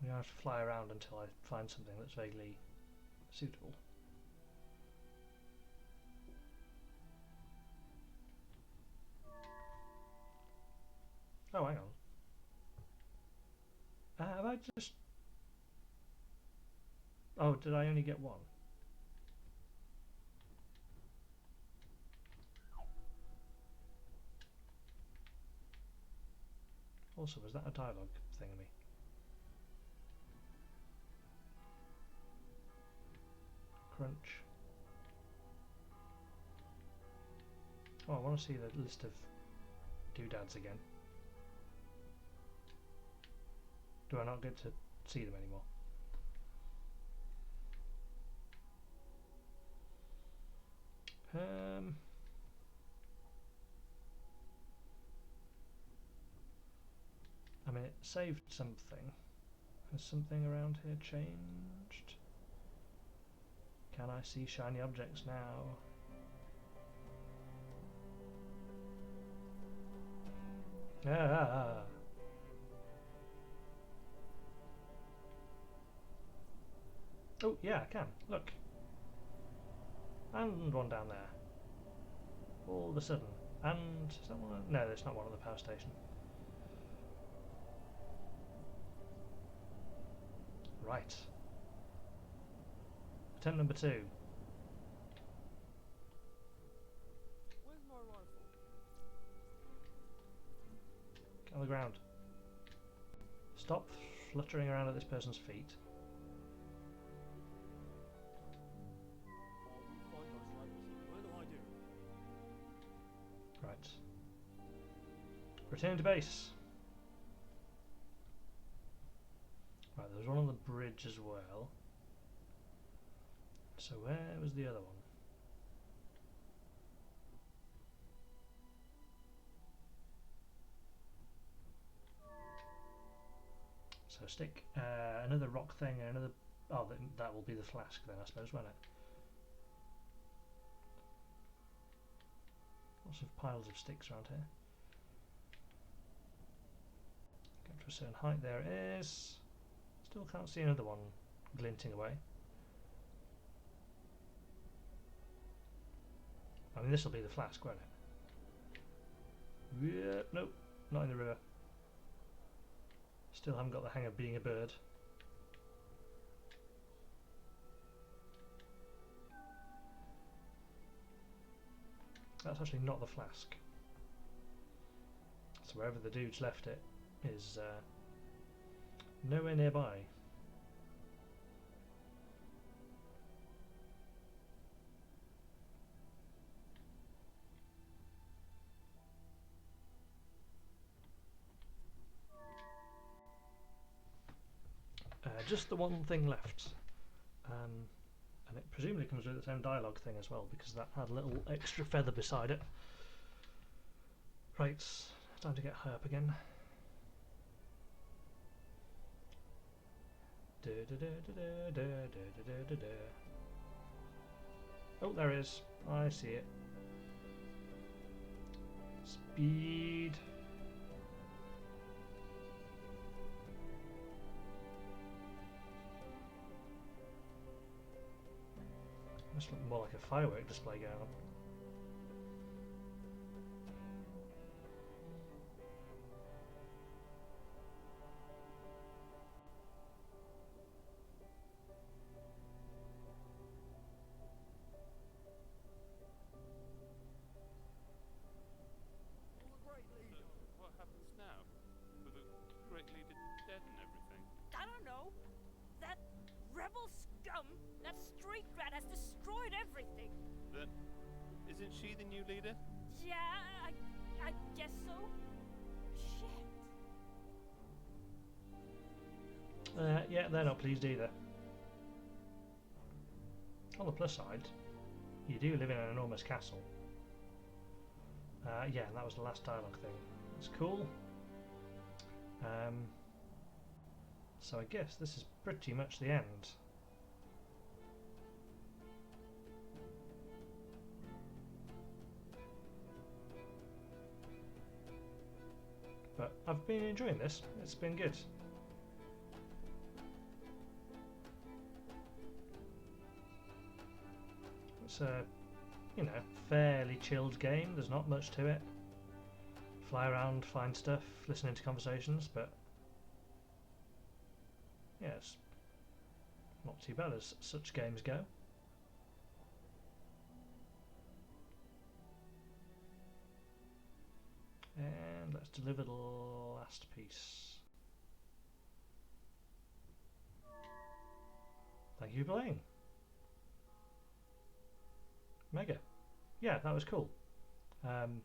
I'm going to have to fly around until I find something that's vaguely suitable. Oh, hang on. Have I just... Oh, did I only get one? Also, was that a dialogue thingamy? Crunch. Oh, I want to see the list of doodads again. Do I not get to see them anymore? I mean, it saved something. Has something around here changed? Can I see shiny objects now? Ah! Oh, yeah, I can. Look. And one down there. All of a sudden. And is that one? No, that's not one at the power station. Right. Attempt number 2. Where's my rifle? Get on the ground. Stop fluttering around at this person's feet. Right. Return to base. Right, there's one on the bridge as well. So where was the other one? So stick another rock thing and another... Oh, that will be the flask then, I suppose, won't it? Lots of piles of sticks around here. Get to a certain height, there it is. Still can't see another one glinting away. I mean, this will be the flask, won't it? Yep, nope, not in the river. Still haven't got the hang of being a bird. That's actually not the flask. So wherever the dude's left it is nowhere nearby. Just the one thing left. And it presumably comes with its own dialogue thing as well, because that had a little extra feather beside it. Right, it's time to get high up again. Oh, there it is. I see it. Speed. Must look more like a firework display going on. What happens now? With the great leader dead and everything? I don't know. That rebel scum, that street rat has destroyed everything. Then, isn't she the new leader? Yeah, I guess so. Shit. Yeah, they're not pleased either. On the plus side, you do live in an enormous castle. Yeah, and that was the last dialogue thing. It's cool. So I guess this is pretty much the end. But I've been enjoying this. It's been good. It's a, you know, fairly chilled game. There's not much to it. Fly around, find stuff, listen into conversations, but yeah, it's not too bad as such games go. And let's deliver the last piece. Thank you for playing. Mega. Yeah, that was cool. Thank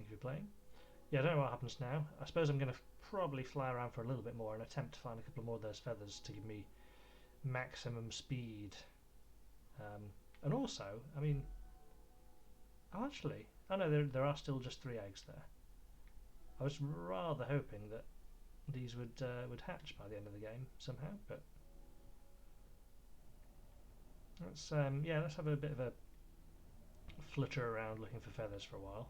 you for playing. Yeah, I don't know what happens now. I suppose I'm going to probably fly around for a little bit more and attempt to find a couple more of those feathers to give me maximum speed. And also, I mean, oh, actually, I know there are still just 3 eggs there. I was rather hoping that these would hatch by the end of the game somehow, but let's yeah, let's have a bit of a flutter around looking for feathers for a while.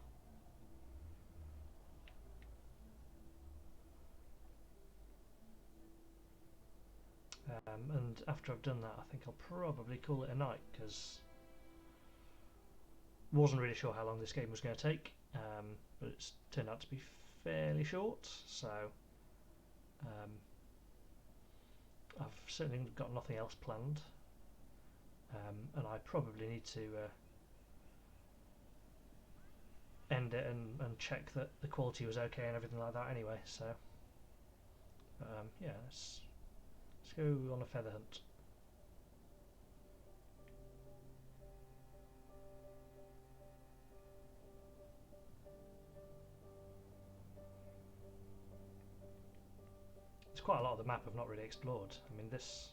And after I've done that, I think I'll probably call it a night, because wasn't really sure how long this game was going to take, but it's turned out to be fairly short, so I've certainly got nothing else planned, and I probably need to end it and check that the quality was okay and everything like that anyway, so yeah, let's go on a feather hunt. quite a lot of the map I've not really explored. I mean, this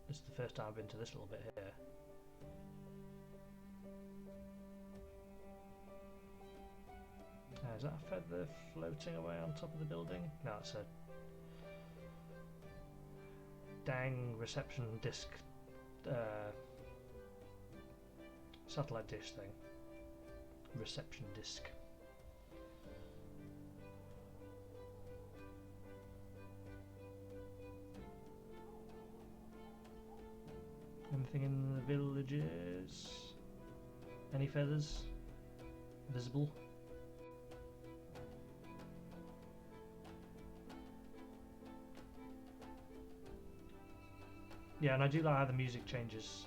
is the first time I've been to this little bit here. Is that a feather floating away on top of the building? No, it's a dang reception disc, satellite dish thing. Reception disc. Anything in the villages? Any feathers visible? Yeah, and I do like how the music changes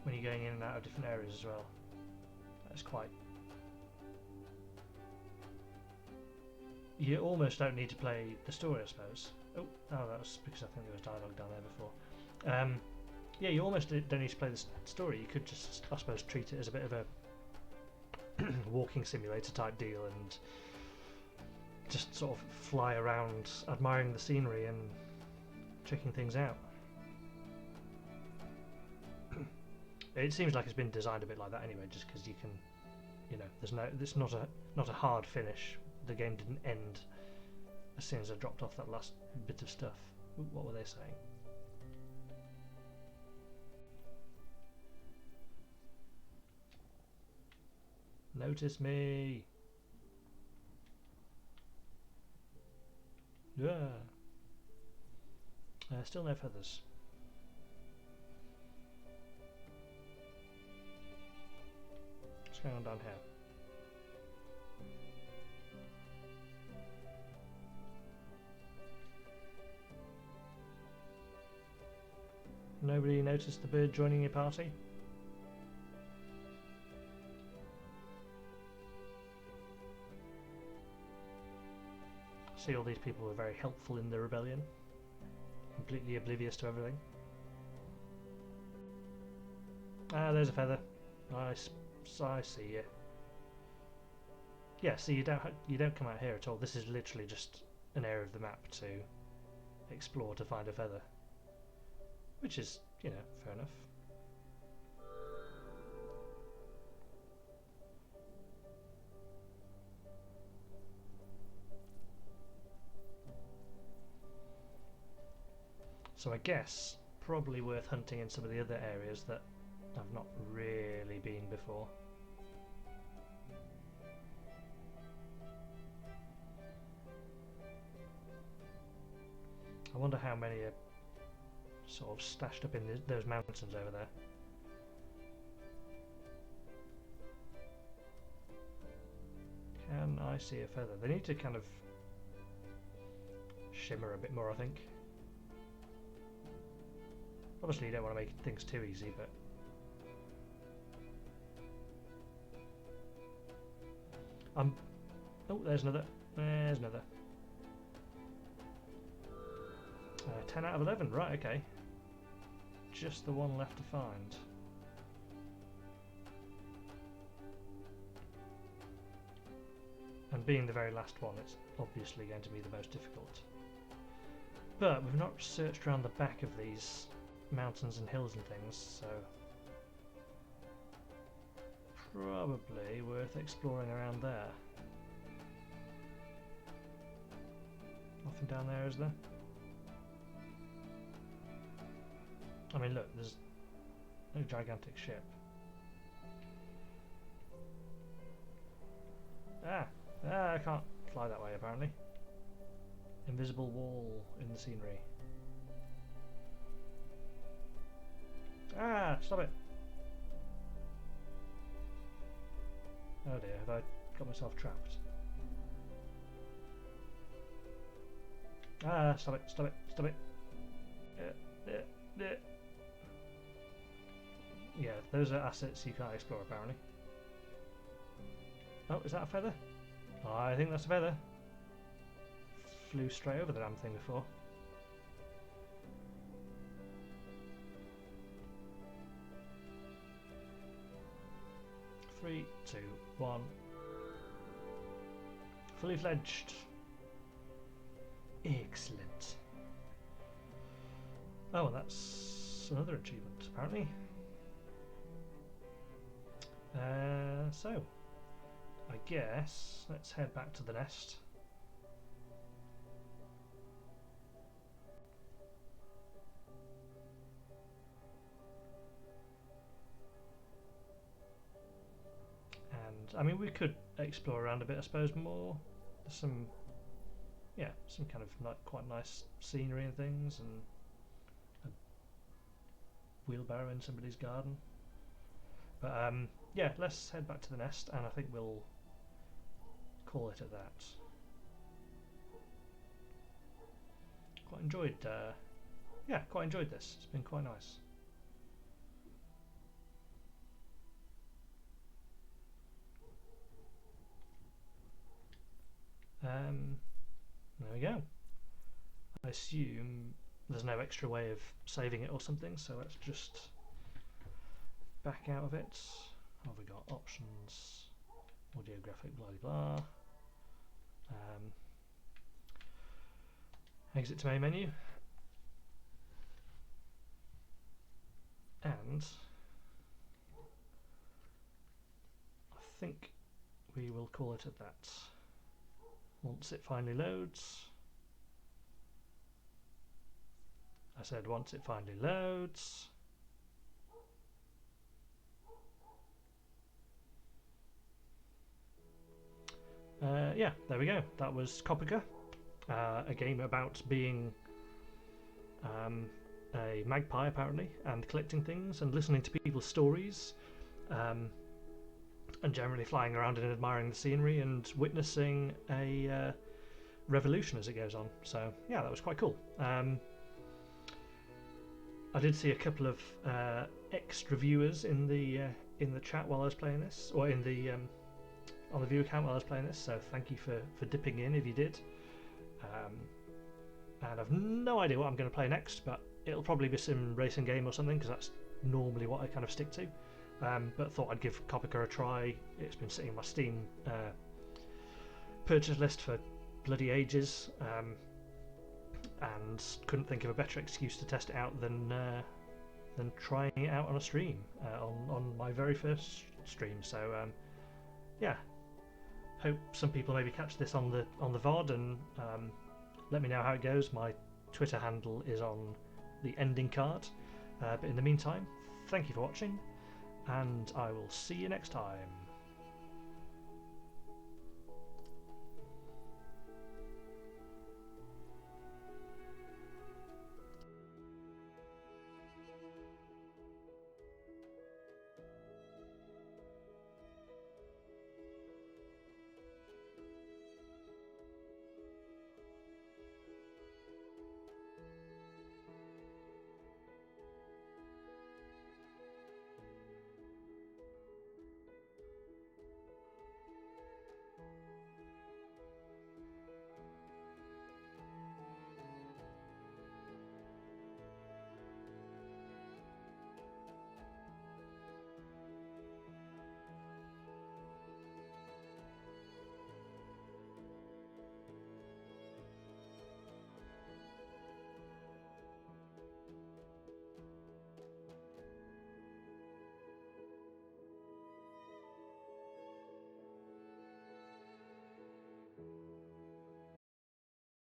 when you're going in and out of different areas as well. That's quite... You almost don't need to play the story, I suppose. Oh, that was because I think there was dialogue down there before. Yeah, you almost don't need to play the story. You could just, I suppose, treat it as a bit of a walking simulator type deal and just sort of fly around admiring the scenery and checking things out. It seems like it's been designed a bit like that anyway, just because you can, you know, it's not a hard finish. The game didn't end as soon as I dropped off that last bit of stuff. Ooh, what were they saying? Notice me. Yeah. Still no feathers. What's going on down here? Nobody noticed the bird joining your party? See, all these people were very helpful in the rebellion, completely oblivious to everything. Ah, there's a feather. Nice. I see you. Yeah, see, you don't come out here at all. This is literally just an area of the map to explore to find a feather, which is, you know, fair enough. So I guess probably worth hunting in some of the other areas that I've not really been before. I wonder how many are sort of stashed up in those mountains over there. Can I see a feather? They need to kind of shimmer a bit more, I think. Obviously you don't want to make things too easy, but... Oh, there's another. There's another. 10 out of 11, right, okay. Just the one left to find. And being the very last one, it's obviously going to be the most difficult. But we've not searched around the back of these mountains and hills and things, so probably worth exploring around there. Nothing down there, is there? I mean, look, there's no gigantic ship. I can't fly that way apparently. Invisible wall in the scenery. Stop it! Oh dear, have I got myself trapped? Stop it, stop it, stop it. Yeah, those are assets you can't explore apparently. Oh, is that a feather? I think that's a feather. Flew straight over the damn thing before. Three, two, one. Fully fledged. Excellent. Oh, and that's another achievement, apparently. So, I guess let's head back to the nest. And I mean, we could explore around a bit, I suppose. More, there's some, yeah, some kind of quite nice scenery and things, and a wheelbarrow in somebody's garden. But yeah, let's head back to the nest, and I think we'll call it at that. Quite enjoyed, yeah, quite enjoyed this. It's been quite nice. There we go. I assume there's no extra way of saving it or something, so let's just back out of it. What have we got? Options, audio, graphic, blah blah blah. Exit to main menu, and I think we will call it at that. Once it finally loads. I said once it finally loads. Yeah, there we go. That was Copoka, a game about being a magpie apparently, and collecting things and listening to people's stories, and generally flying around and admiring the scenery and witnessing a revolution as it goes on. So yeah, that was quite cool. I did see a couple of extra viewers in the chat while I was playing this, or in the on the view account while I was playing this. So thank you for dipping in if you did. And I've no idea what I'm going to play next, but it'll probably be some racing game or something because that's normally what I kind of stick to. But thought I'd give Copoka a try. It's been sitting on my Steam purchase list for bloody ages, and couldn't think of a better excuse to test it out than trying it out on a stream, on my very first stream. So yeah, hope some people maybe catch this on the VOD and let me know how it goes. My Twitter handle is on the ending card. But in the meantime, thank you for watching, and I will see you next time.